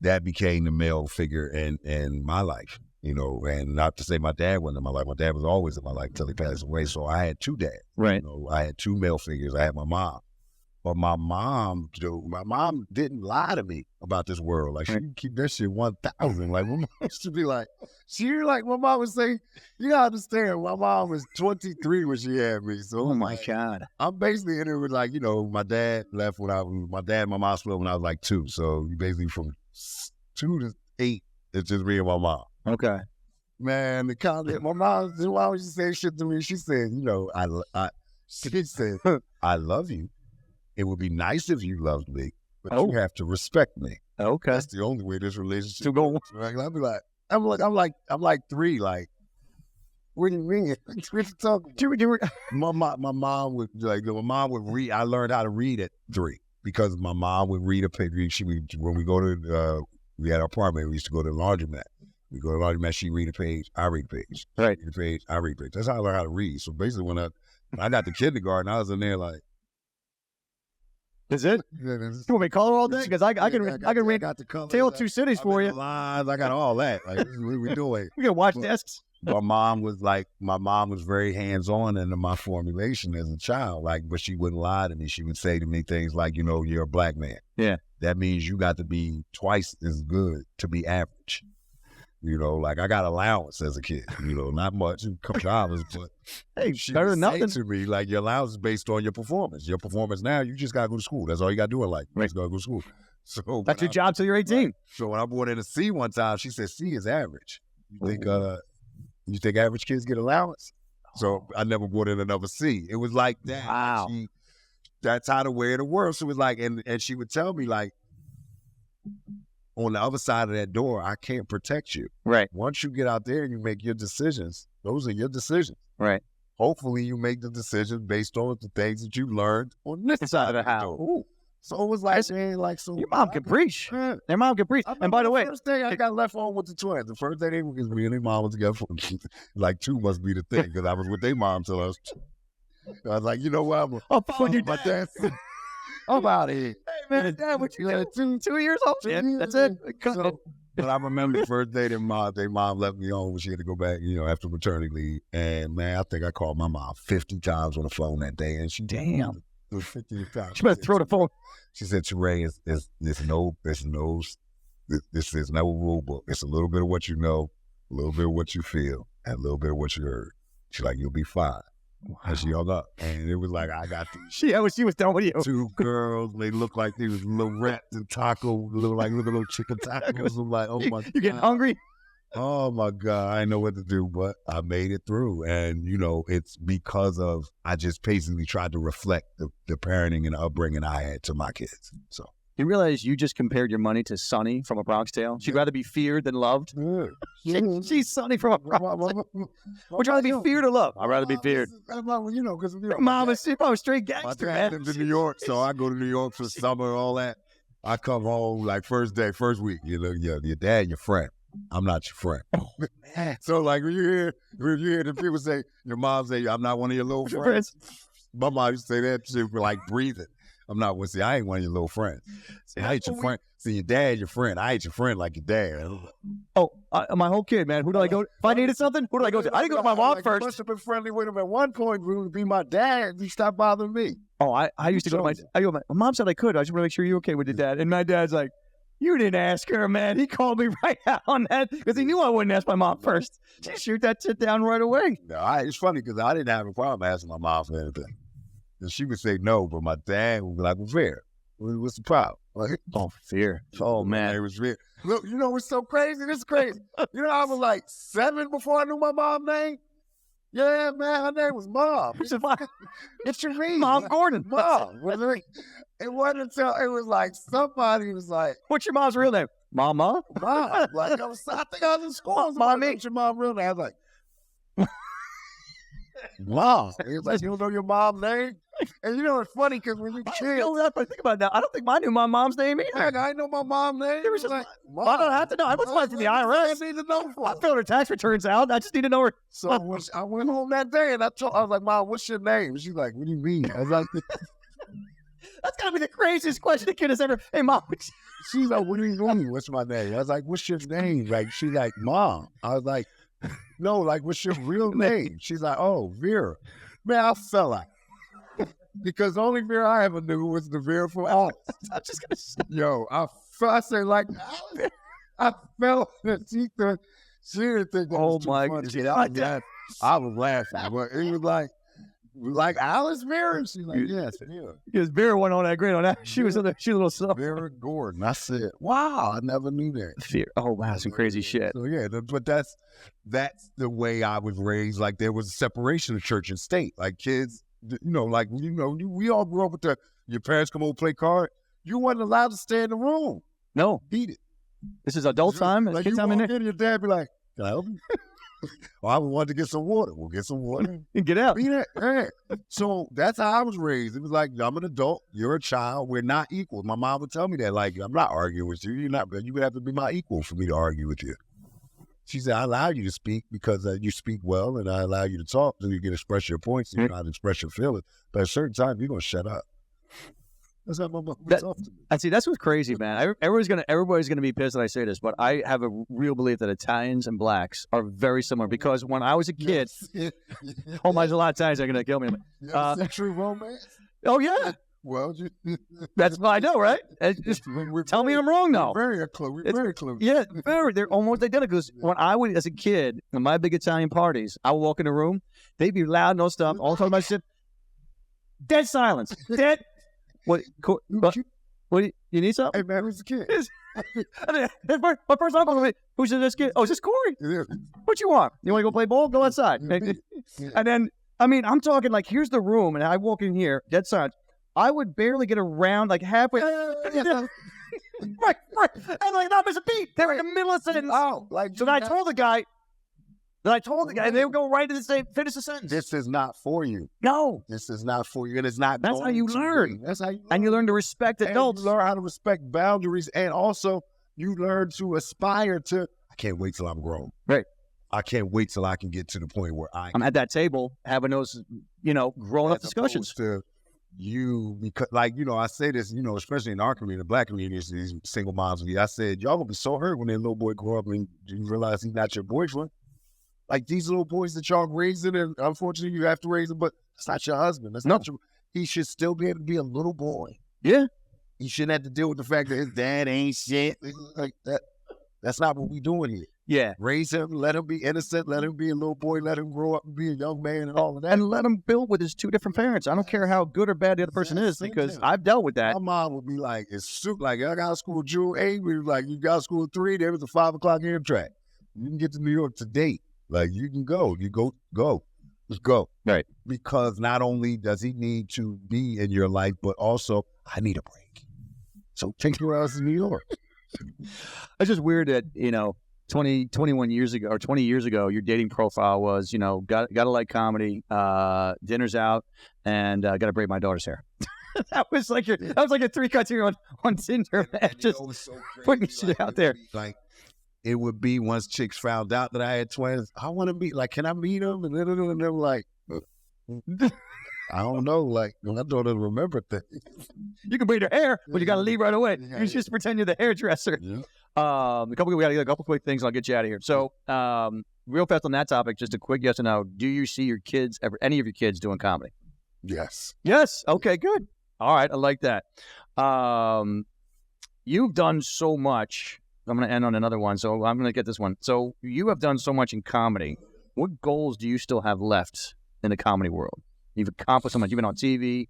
that became the male figure in my life, you know, and not to say my dad wasn't in my life. My dad was always in my life until he passed away. So I had 2 dads. Right. You know, I had 2 male figures. I had my mom. But my mom didn't lie to me about this world. Like, she would keep that shit 1,000. Like, my mom used to be like, my mom would say, you gotta understand, my mom was 23 when she had me. So, oh my God. I'm basically in it with, like, you know, my dad left when my mom split when I was like 2. So basically from 2 to 8, it's just me and my mom. Okay. Man, my mom, why would she say shit to me? She said, you know, she said, I love you. It would be nice if you loved me, but you have to respect me. Okay. That's the only way this relationship goes. Right? I'll be like, I'm like 3, like, what do you mean? What you talking about? My mom would read. I learned how to read at 3 because my mom would read a page. When we go to, we had an apartment, we used to go to the laundromat. We go to the laundromat, she read a page, I read a page. Right. Read a page, I read a page. That's how I learned how to read. So basically when I got to kindergarten, I was in there like, is it? You want me to color all day? Because I can read Tale of Two Cities for you. Lines, I got all that. Like, what are we doing? We can watch desks. My mom was very hands-on into my formulation as a child. Like, but she wouldn't lie to me. She would say to me things like, you know, you're a black man. Yeah. That means you got to be twice as good to be average. You know, like I got allowance as a kid, you know, not much, a couple dollars, but hey, she better would than say nothing to me, like, your allowance is based on your performance. Your performance now, you just got to go to school. That's all you got to do in life. You just got to go to school. So That's your job till you're 18. So when I brought in a C one time, she said, C is average. You think average kids get allowance? So I never brought in another C. It was like that. Wow. That's how the way of the world. So it was like, and she would tell me like, on the other side of that door, I can't protect you. Right. Once you get out there and you make your decisions, those are your decisions. Right. Hopefully you make the decisions based on the things that you learned on this side of the house. So it was like, man, like, so your mom can preach. Their mom can preach. And by the way, first day I got left home with the twins. The first day they were, because me and their mom was together for like 2 must be the thing, because I was with their mom till I was. I was like, you know what? I'm following your dad. I'm out of here. Hey man, Dad, what you got? 2 years old. Yeah, that's it. So, but I remember the first day their mom left me home when she had to go back, after maternity leave. And man, I think I called my mom 50 times on the phone that day, and she damn. 50 times. She better throw the phone. She said, TuRae, there's no rule book. It's a little bit of what you know, a little bit of what you feel, and a little bit of what you heard. She's like, you'll be fine. Wow. And she hung up. And it was like, I got these. She was done with you. 2 girls. They looked like they was little rats and taco, little chicken tacos. I'm like, oh my God. You getting hungry? Oh my God, I didn't know what to do, but I made it through. And, it's because of, I just basically tried to reflect the parenting and upbringing I had to my kids. So. You realize you just compared your money to Sonny from A Bronx Tale? She'd rather be feared than loved? She's Sonny from A Bronx Tale. Would you rather be feared or loved? I'd rather be feared. Because Mom was straight gangster, man. I lived in New York, so I go to New York for the summer and all that. I come home like first week, your dad, your friend. I'm not your friend. Oh, man. So like when you hear the people say, your mom say, I'm not one of your little friends. My mom used to say that shit for like breathing. I'm not one. See, I ain't one of your little friends. See, I ain't your friend. See, your dad, your friend. I ain't your friend like your dad. Oh, my whole kid, man. Who do I go? If I needed something, who do I go to? I didn't go to my mom first. I must have been friendly with him at one point. It would be my dad. He stopped bothering me. Oh, I used to go to my mom said I could. I just want to make sure you're okay with your dad. And my dad's like, you didn't ask her, man. He called me right out on that because he knew I wouldn't ask my mom first. She shoot that shit down right away. No, it's funny because I didn't have a problem asking my mom for anything. And she would say no, but my dad would be like, well, fair. What's the problem? Like, fear. Oh, man. It was fear. Look, what's so crazy? This is crazy. I was like 7 before I knew my mom's name. Yeah, man, her name was Mom. It's your name. Mom Gordon. Mom. It wasn't until it was like somebody was like, what's your mom's real name? Mama? Mom. Like, I think I was in school. Mommy. What's your mom's real name? I was like, Mom. He was like, you don't know your mom's name? And it's funny because when you kids, I think about it now. I don't think I knew my mom's name either. I know my mom's name. It was just like, I don't have to know. I was like to the IRS. I need to know for. I filled her tax returns out. I just need to know her. So I went home that day and I was like, Mom, what's your name? She's like, what do you mean? I was like, that's gotta be the craziest question a kid has ever. Hey, Mom. She's like, what do you mean? What's my name? I was like, what's your name? Like, she's like, Mom. I was like, no, like, what's your real name? She's like, oh, Vera. Man, I fell out. Because the only Vera I ever knew was the Vera from Alice. I'm just gonna say, I say like Alice. I fell. She didn't think that was too funny. I was laughing, but it was like Alice Vera. She's like, yes, yeah. Because Vera went on that great on that. She was a little stuff. Vera Gordon. I said, wow, I never knew that. Fear. Oh wow, some crazy shit. So yeah, but that's the way I was raised. Like there was a separation of church and state. Like kids. We all grew up with your parents come over play card. You wasn't allowed to stay in the room. No. Beat it. This is adult time? Like kid time in there? Your dad be like, can I help you? Well, I wanted to get some water. We'll get some water. And get out. Beat it. Hey. So that's how I was raised. It was like, I'm an adult. You're a child. We're not equal. My mom would tell me that. Like, I'm not arguing with you. You would have to be my equal for me to argue with you. She said, I allow you to speak because you speak well, and I allow you to talk so you can express your points and you know how to express your feelings. But at a certain time, you're going to shut up. That's how my mom talked to me. And see, that's what's crazy, man. Everybody's gonna be pissed that I say this, but I have a real belief that Italians and blacks are very similar because when I was a kid, oh my, there's a lot of Italians that are going to kill me. Sexual romance? Oh, yeah. Well, that's what I know, right? Tell me I'm wrong, though. We're very close. Yeah, they're almost identical. Because when I would, as a kid, in my big Italian parties, I would walk in the room, they'd be loud, no stuff, all talking about shit. Dead silence. Dead. What? What you need something? Hey man, who's the kid? My first uncle, who's this kid? Oh, is this Corey? What you want? You want to go play ball? Go outside. And then, I mean, I'm talking like, here's the room, and I walk in here, dead silence. I would barely get around like halfway. Right. And like, not miss a beat. They're in the middle of the sentence. Oh, like, so then I told the guy, and they would go right to the same, finish the sentence. This is not for you. No. This is not for you. And it's not. That's how you learn. That's how you learn. And you learn to respect adults. You learn how to respect boundaries. And also, you learn to aspire to, I can't wait till I'm grown. Right. I can't wait till I can get to the point where I'm at that table having those, grown-up discussions. To you, because, like, I say this, especially in our community, the Black community, these single moms of you. I said, y'all gonna be so hurt when that little boy grow up and you realize he's not your boyfriend. Like, these little boys that y'all raising, and unfortunately you have to raise them, but it's not your husband. That's not your. He should still be able to be a little boy. Yeah. He shouldn't have to deal with the fact that his dad ain't shit. Like that. That's not what we doing here. Yeah. Raise him, let him be innocent, let him be a little boy, let him grow up and be a young man and all of that. And let him build with his two different parents. I don't care how good or bad the other person is, because I've dealt with that. My mom would be like, it's super, like, I got school June 8th. We was like, you got school at 3, there was a 5 o'clock Amtrak. You can get to New York today. Like, you can go. You go. Just go. Right. Because not only does he need to be in your life, but also, I need a break. So take your ass to New York. It's just weird that, 21 years ago or 20 years ago, your dating profile was, gotta like comedy, dinner's out, and gotta braid my daughter's hair. that was like a 3 criteria on Tinder, man. Just so putting shit out there. Like, it would be once chicks found out that I had twins, I want to be like, can I meet them? And they're like, I don't know. Like, I don't remember things. You can braid her hair, but you got to leave right away. Yeah, you just pretend you're the hairdresser. Yeah. We got to get a couple quick things. And I'll get you out of here. So, real fast on that topic, just a quick yes or no. Do you see your kids any of your kids doing comedy? Yes. Yes. Okay. Good. All right. I like that. You've done so much. I'm going to end on another one, so I'm going to get this one. So you have done so much in comedy. What goals do you still have left in the comedy world? You've accomplished so much. You've been on TV.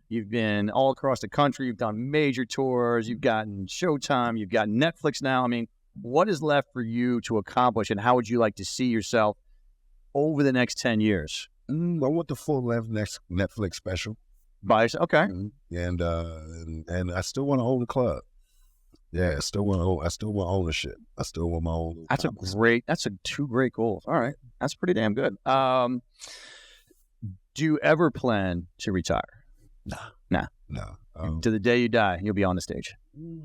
You've been all across the country. You've done major tours. You've gotten Showtime. You've got Netflix now. I mean, what is left for you to accomplish, and how would you like to see yourself over the next 10 years? I want the full-length next Netflix special. Okay. And I still want to hold the club. Yeah, I still want ownership. I still want my own. That's 2 great goals. All right. That's pretty damn good. Do you ever plan to retire? Nah. No. To the day you die, you'll be on the stage.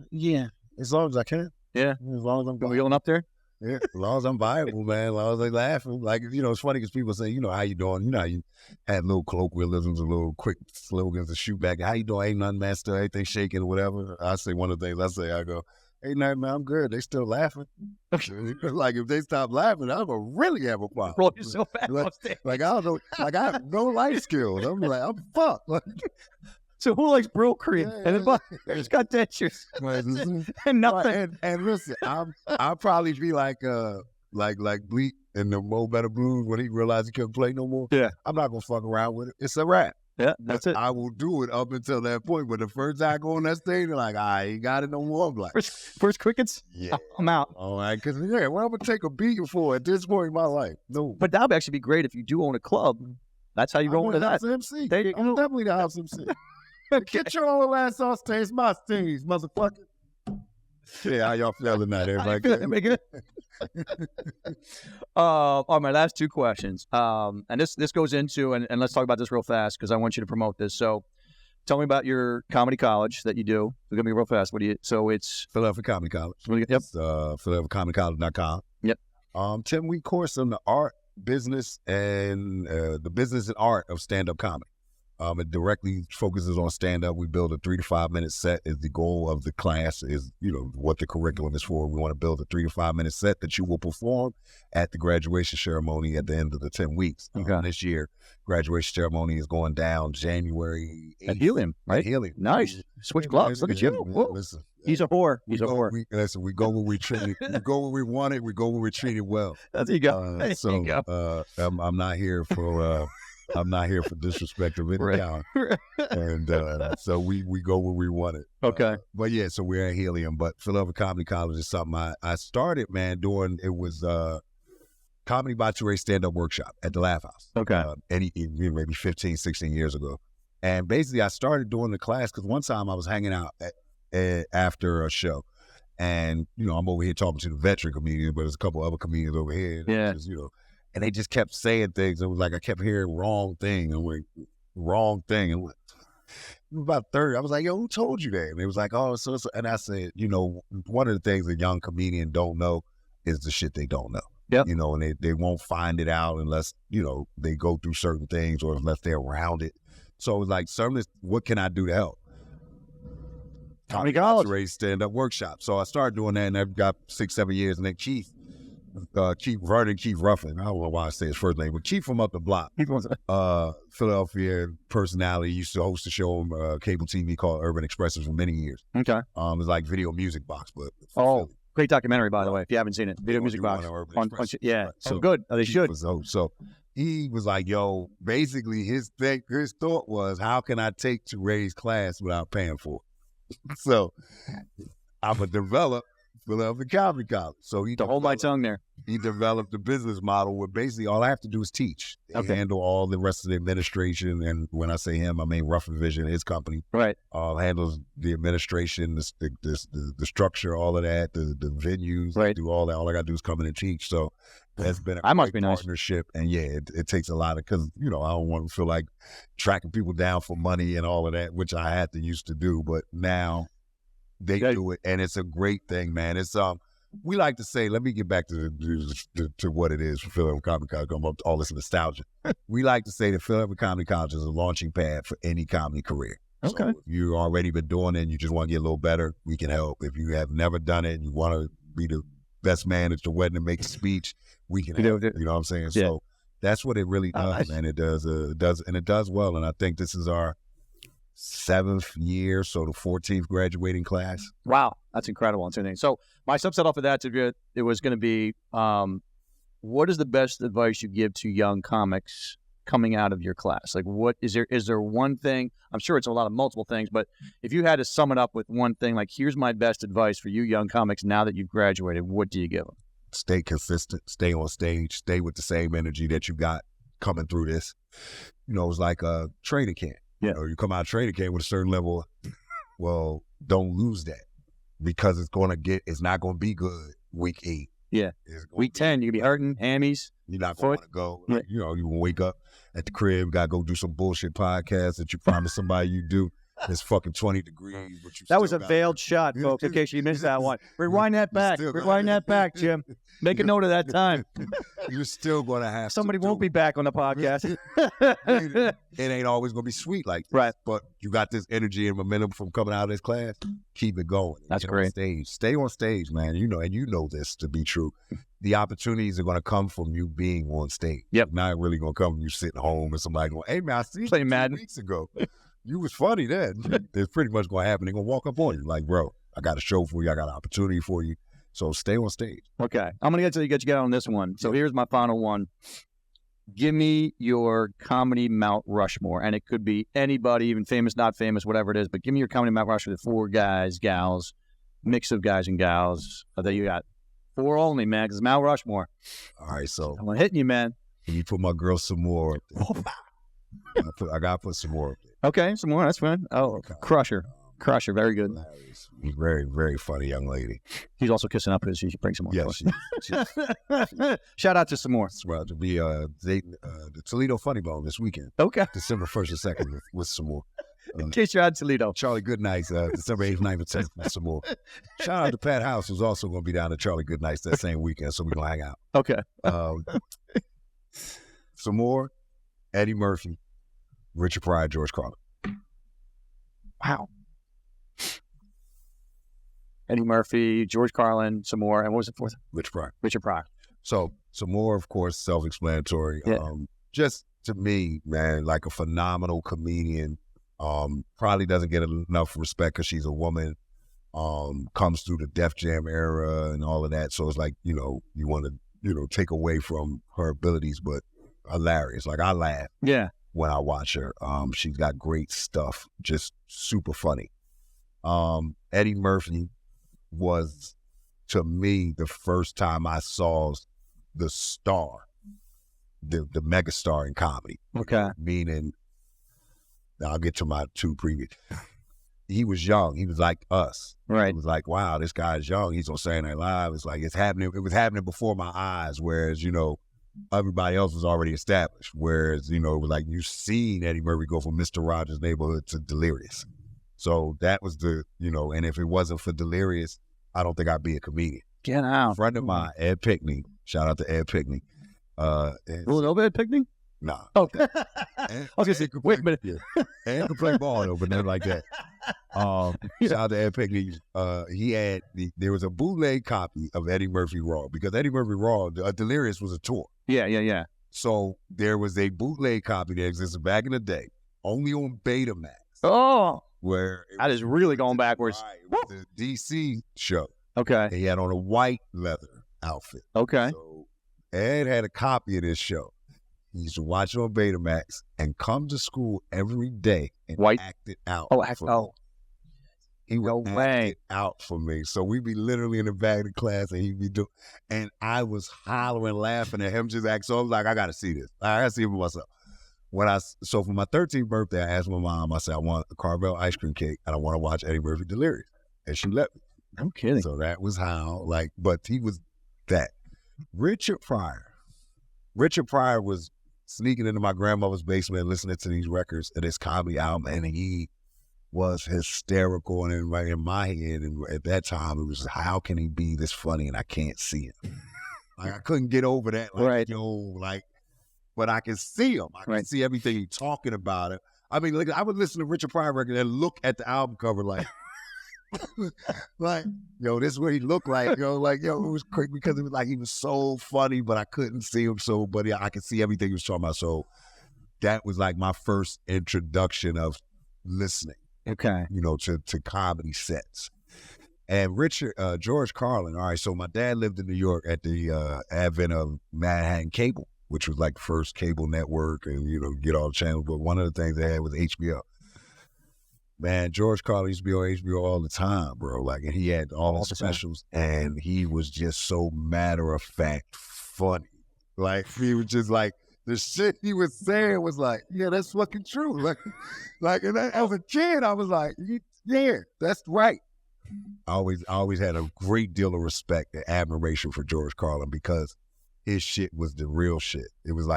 Yeah. As long as I can. Yeah. As long as I'm going up there? Yeah. As long as I'm viable, man. As long as they laughing. Like, it's funny because people say, how you doing? How you had little colloquialisms, little quick slogans to shoot back. How you doing? Ain't nothing, man. Still anything shaking or whatever. I say one of the things I go, ain't nothing, man. I'm good. They still laughing. Like, if they stop laughing, I'm going to really have a problem. Roll yourself back on stage. Like, I don't know. Like, I have no life skills. I'm like, I'm fucked. Like, so who likes Brill cream? And it's got dentures. And nothing. And listen, I'll probably be like Bleak in the Mo Better Blues when he realized he couldn't play no more. Yeah. I'm not going to fuck around with it. It's a wrap. Yeah, that's it. I will do it up until that point. But the first time I go on that stage, they're like, I ain't got it no more. I'm like, first crickets? Yeah. I'm out. All right. Because, what I'm going to take a beating for at this point in my life? No. But that would actually be great if you do own a club. That's how you roll into that. House MC. There you go. I'm definitely the house MC. Get your own ass on stage, my stage, motherfucker. Yeah, how y'all feeling that? Everybody good? All right, my last 2 questions. And this goes into, and let's talk about this real fast because I want you to promote this. So tell me about your comedy college that you do. It's going to be real fast. So it's Philadelphia Comedy College. Yep. It's PhiladelphiaComedyCollege.com. Yep. 10-week course on the art, business, and the business and art of stand-up comedy. It directly focuses on stand-up. We build a 3 to 5 minute set is the goal of the class, is, what the curriculum is for. We want to build a 3 to 5 minute set that you will perform at the graduation ceremony at the end of the 10 weeks. Okay. This year, graduation ceremony is going down January 8th. At Helium, right? At Helium. Nice. Switch gloves. Look at you. Listen, he's a whore. He's a whore. We go where we treat it. We go where we want it. We go where we treat it well. There you go. I'm not here for... I'm not here for disrespect of any kind. And so we go where we want it. Okay. But yeah, so we're at Helium. But Philadelphia Comedy College is something I started, man, doing. It was Comedy by TuRae stand-up workshop at the Laugh House. Okay. Maybe 15, 16 years ago. And basically I started doing the class because one time I was hanging out after a show. And, I'm over here talking to the veteran comedians, but there's a couple other comedians over here. Yeah. Just, and they just kept saying things. It was like I kept hearing wrong thing and went wrong thing. And about 30, I was like, yo, who told you that? And they was like, oh, so. And I said, one of the things a young comedian don't know is the shit they don't know. Yep. And they won't find it out unless, they go through certain things or unless they're around it. So it was like, what can I do to help? Comedy College. TuRae stand-up workshop. So I started doing that, and I've got 6-7 years. And then Keith Ruffin, I don't know why I say his first name, but Keith from up the block, Philadelphia personality, used to host a show on cable TV called Urban Expressive for many years. Okay. It was like Video Music Box, but Philly. Great documentary, by the way, if you haven't seen it. Video Music Box. Yeah. Right. So good. They should. So he was like, yo, basically his thought was, how can I take TuRae's class without paying for it? So I'm a develop Philadelphia Comedy College. So to hold my tongue there. He developed a business model where basically all I have to do is teach. Okay. Handle all the rest of the administration. And when I say him, I mean Ruffin Vision, his company. Right. Handles the administration, the structure, all of that, the venues. Right. Do all that. All I got to do is come in and teach. So that's been a partnership. Nice. And yeah, it takes a lot of, because, I don't want to feel like tracking people down for money and all of that, which I had to used to do. But now they do it. And it's a great thing, man. It's, we like to say, let me get back to what it is for Philadelphia Comedy College, all this nostalgia. We like to say that Philadelphia Comedy College is a launching pad for any comedy career. Okay. So if you've already been doing it and you just want to get a little better, we can help. If you have never done it and you want to be the best man at your wedding and make a speech, we can help. You know what I'm saying? Yeah. So that's what it really does, man. It does well. And I think this is our 7th year, so the 14th graduating class. Wow, that's incredible. So my subset off of that, it was going to be, what is the best advice you give to young comics coming out of your class? Like, what is there one thing? I'm sure it's a lot of multiple things, but if you had to sum it up with one thing, like, here's my best advice for you young comics now that you've graduated, what do you give them? Stay consistent, stay on stage, stay with the same energy that you got coming through this. It's like a training camp. Yeah. You come out of training camp with a certain level, well, don't lose that, because it's not going to be good week 8. Yeah. Week 10, you could be hurting, hammies. You're not going to go. Yeah. You going to wake up at the crib, got to go do some bullshit podcast that you promised somebody you do. It's fucking 20 degrees. But that was a veiled shot, folks, in case you missed that one. Rewind that back. Rewind that back, Jim. Make a note of that time. You're still going to have somebody won't be back on the podcast. It ain't always going to be sweet like this. Right. But you got this energy and momentum from coming out of this class. Keep it going. That's great. On stage. Stay on stage, man. And you know this to be true. The opportunities are going to come from you being on stage. Yep. Not really going to come from you sitting home and somebody going, hey, man, I see you 2 weeks ago. You was funny then. It's pretty much going to happen. They're going to walk up on you like, bro, I got a show for you. I got an opportunity for you. So stay on stage. Okay. I'm going to get you on this one. So here's my final one. Give me your Comedy Mount Rushmore. And it could be anybody, even famous, not famous, whatever it is. But give me your Comedy Mount Rushmore. The 4 guys, gals, mix of guys and gals that you got. 4 only, man, because it's Mount Rushmore. All right, so. I'm hitting you, man. Can you put my girl Sommore up there? I got to put Sommore up there. Okay, Sommore, that's fine. Oh, okay. Crusher, very good. Hilarious. Very, very funny young lady. She's also kissing up his. She should bring some more. Yeah, she's shout out to Sommore. Well, to be dating the Toledo Funny Bone this weekend. Okay, December 1st and 2nd with Sommore. In case you're out in Toledo. Charlie Goodnight's December 8th, 9th, and 10th with Sommore. Shout out to Pat House, who's also going to be down at Charlie Goodnight's that same weekend, so we're going to hang out. Okay. Sommore, Eddie Murphy, Richard Pryor, George Carlin. Wow. Eddie Murphy, George Carlin, Sommore, and what was the 4th? Richard Pryor. So Sommore, of course, self-explanatory. Yeah. Just to me, man, like a phenomenal comedian. Probably doesn't get enough respect because she's a woman. Comes through the Def Jam era and all of that. So it's like, you want to, take away from her abilities, but hilarious. Like, I laugh. Yeah. when I watch her. She's got great stuff, just super funny. Eddie Murphy was, to me, the first time I saw the star, the megastar in comedy. Okay. Meaning, I'll get to my two previous. He was young. He was like us. Right. It was like, wow, this guy's young. He's on Saturday Night Live. It's like, it's happening. It was happening before my eyes, whereas, everybody else was already established. Whereas, it was like you seen Eddie Murphy go from Mr. Rogers' Neighborhood to Delirious. So that was the, and if it wasn't for Delirious, I don't think I'd be a comedian. Get out. A friend of mine, Ed Pickney, shout out to Ed Pickney. Little Ed Pickney? Nah. Okay. I was going to say, wait a minute. Yeah. Ed could play ball, though, but nothing like that. Shout out to Ed Pickney. There was a bootleg copy of Eddie Murphy Raw, because Eddie Murphy Raw, Delirious was a tour. Yeah. So there was a bootleg copy that existed back in the day, only on Betamax. Oh. Where that is really going backwards. Right, it was the DC show. Okay. He had on a white leather outfit. Okay. So Ed had a copy of this show. He used to watch it on Betamax and come to school every day and act it out. He would act it out for me. So we'd be literally in the back of the class and he'd be doing, and I was hollering, laughing at him just act. So I was like, I got to see this. I got to see it for myself. So for my 13th birthday, I asked my mom, I said, I want a Carvel ice cream cake and I want to watch Eddie Murphy Delirious. And she let me. No kidding. So that was how, but he was that. Richard Pryor was sneaking into my grandmother's basement and listening to these records of this comedy album, and he was hysterical. And in my head, and at that time, it was, how can he be this funny and I can't see him? I couldn't get over that. But I can see him. I can see everything he's talking about it. I mean, I would listen to Richard Pryor record and look at the album cover this is what he looked like, it was crazy because it was like he was so funny, but I couldn't see him but I could see everything he was talking about. So that was like my first introduction of listening, to comedy sets. And Richard, George Carlin, all right, so my dad lived in New York at the advent of Manhattan Cable, which was like the first cable network and, get all the channels, but one of the things they had was HBO. Man, George Carlin used to be on HBO all the time, bro. And he had all the specials, and he was just so matter-of-fact funny. He was just the shit he was saying was yeah, that's fucking true. And as a kid, I was like, yeah, that's right. I always had a great deal of respect and admiration for George Carlin because his shit was the real shit. It was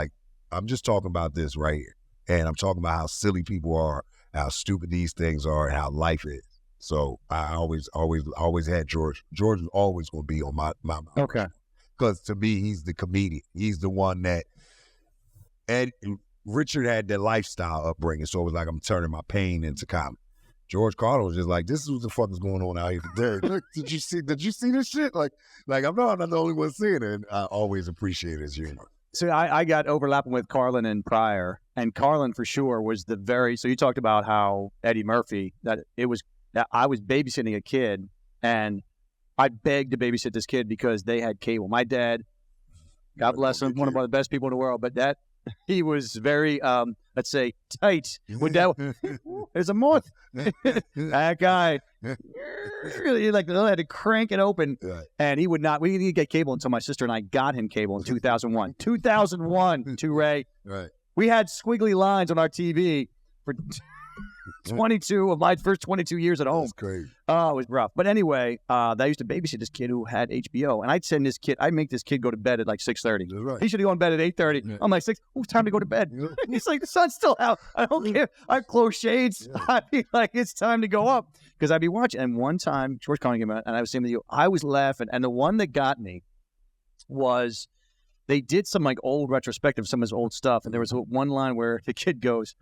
I'm just talking about this right here, and I'm talking about how silly people are, how stupid these things are, and how life is. So I always had George. George was always going to be on my mind. Okay. Because to me, he's the comedian. He's the one that, Richard had that lifestyle upbringing, so it was I'm turning my pain into comedy. George Carlin was just this is what the fuck is going on out here today. Look, did you see this shit? I'm not the only one seeing it, and I always appreciate his humor. So I got overlapping with Carlin and Pryor, and Carlin for sure was so you talked about how Eddie Murphy, that I was babysitting a kid, and I begged to babysit this kid because they had cable. My dad, God bless him, one of the best people in the world, but he was very, let's say, tight. When there's a moth. That guy really had to crank it open, and we didn't get cable until my sister and I got him cable in 2001. 2001, TuRae. Right. We had squiggly lines on our TV for 22 of my first 22 years at home. That's crazy. Oh, it was rough. But anyway, I used to babysit this kid who had HBO, and I'd make this kid go to bed at 6:30. That's right. He should go in bed at 8:30. Yeah. I'm like, it's time to go to bed. Yeah. He's like, the sun's still out. I don't care. I close shades. Yeah. I'd be like, it's time to go up. Because I'd be watching. And one time, George Carlin came out, and I was saying with you, I was laughing. And the one that got me was they did some old retrospective, some of his old stuff. And there was one line where the kid goes,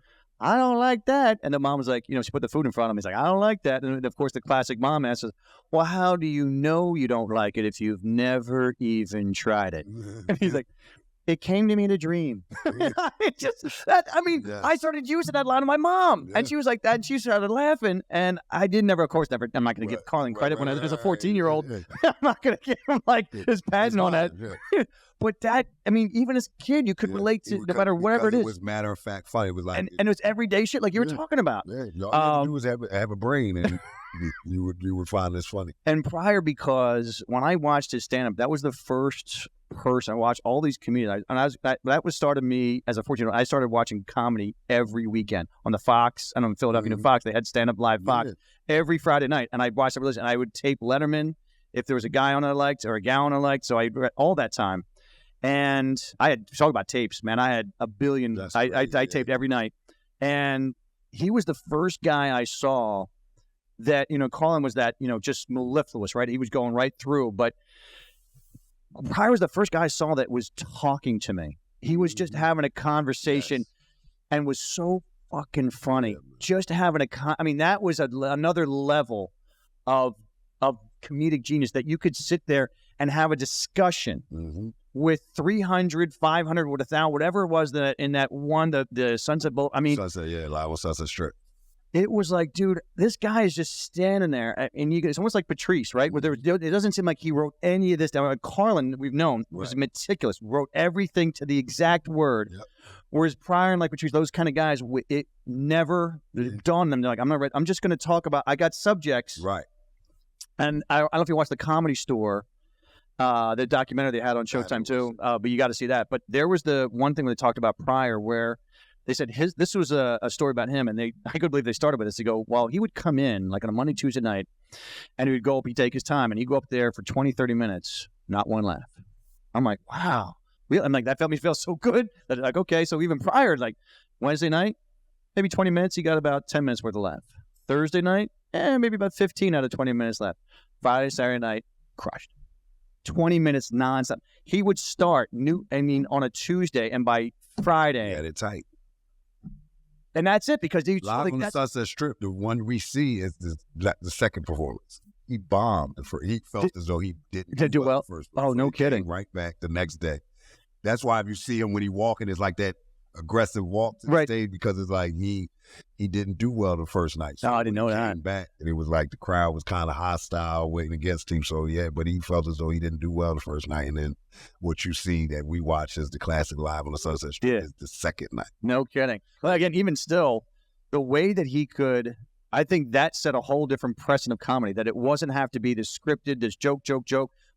I don't like that. And the mom was like, she put the food in front of him. He's like, I don't like that. And of course, the classic mom answers, well, how do you know you don't like it if you've never even tried it? And he's like, it came to me in a dream. I started using that line to my mom. Yeah. And she was like that. And she started laughing. And I I'm not going to give Carlin credit when there's a 14-year-old. I'm not going to give him his patent on that. Yeah. But that, I mean, even as a kid, you could relate to no matter whatever it is. It was matter of fact funny. It was like, and it was everyday shit like you were talking about. Yeah, all you had to do was have a brain, and you would find this funny. And Pryor, because when I watched his stand-up, that was the first person I watched all these comedians. That was started me as a 14-year-old. I started watching comedy every weekend on the Fox. And on Philadelphia Fox, they had stand-up live Fox every Friday night, and I'd watch it. And I would tape Letterman if there was a guy on I liked or a gal on I liked. So I read all that time. And I had talk about tapes, man. I had a billion. I taped every night, and he was the first guy I saw that Carlin was that just mellifluous, right? He was going right through, but Pryor was the first guy I saw that was talking to me. He was just having a conversation, and was so fucking funny. Just having I mean, that was another level of comedic genius that you could sit there and have a discussion. With 300, 500, with 1,000, whatever it was that in that one, the Sunset Bowl. I mean, Sunset, Sunset Strip. It was like, dude, this guy is just standing there, and it's almost like Patrice, right? Where it doesn't seem like he wrote any of this down. Carlin, we've known, was meticulous, wrote everything to the exact word. Yep. Whereas Pryor and like Patrice, those kind of guys, it never dawned on them. They're like, I'm not ready. I'm just going to talk about. I got subjects, right? And I don't know if you watched the Comedy Store. The documentary they had on Showtime too, but you got to see that. But there was the one thing where they talked about Pryor where they said this was a story about him, and I couldn't believe they started with this. They go, well, he would come in like on a Monday, Tuesday night, and he would go up, he'd take his time, and he'd go up there for 20, 30 minutes, not one laugh. I'm like, wow. I'm like, that felt me feel so good. That like, okay, so even Pryor, like Wednesday night, maybe 20 minutes, he got about 10 minutes worth of laugh. Thursday night, maybe about 15 out of 20 minutes left. Friday, Saturday night, crushed. 20 minutes nonstop. He would start on a Tuesday, and by Friday, had it tight. And that's it, because he live on the Sunset Strip. The one we see is the second performance. He bombed. He felt as though he didn't do well. First, oh, no kidding! Right back the next day. That's why if you see him when he walking, it's like that aggressive walk to the stage, because it's like he didn't do well the first night. So I didn't know that. Came back, and it was like the crowd was kind of hostile, waiting against him. So but he felt as though he didn't do well the first night. And then what you see that we watch as the classic live on the Sunset Strip is the second night. No kidding. Well, again, even still, the way that he could, I think that set a whole different precedent of comedy. That it wasn't have to be this scripted, this joke,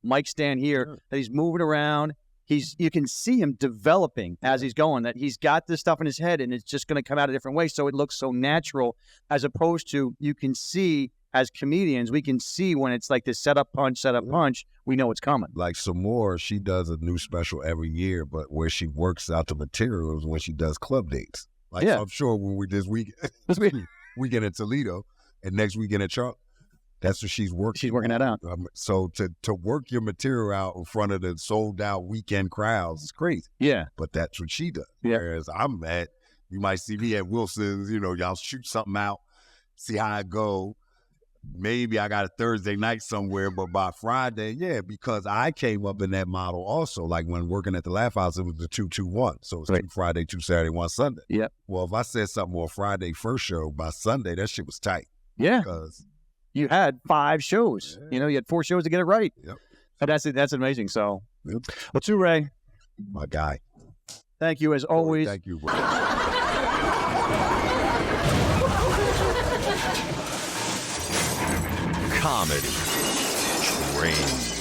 mic stand here. Sure. That he's moving around. You can see him developing as he's going, that he's got this stuff in his head and it's just going to come out a different way. So it looks so natural, as opposed to, you can see as comedians, we can see when it's like this setup punch, we know it's coming. Like Sommore, she does a new special every year, but where she works out the materials when she does club dates. Like, so I'm sure when we this weekend in Toledo and next weekend at Charlotte, that's what she's working. She's working that out. So to work your material out in front of the sold out weekend crowds is crazy. Yeah. But that's what she does. Yeah. Whereas you might see me at Wilson's, y'all shoot something out, see how it go. Maybe I got a Thursday night somewhere, but by Friday, because I came up in that model also. Like when working at the Laugh House, it was the 2-2-1. So it's 2 Friday, 2 Saturday, 1 Sunday. Yep. Well, if I said something on Friday first show, by Sunday, that shit was tight. Yeah. Because you had 5 shows. You had 4 shows to get it right. Yep. And that's amazing. So, well, TuRae, my guy, thank you as always. Thank you, bro. Comedy Train.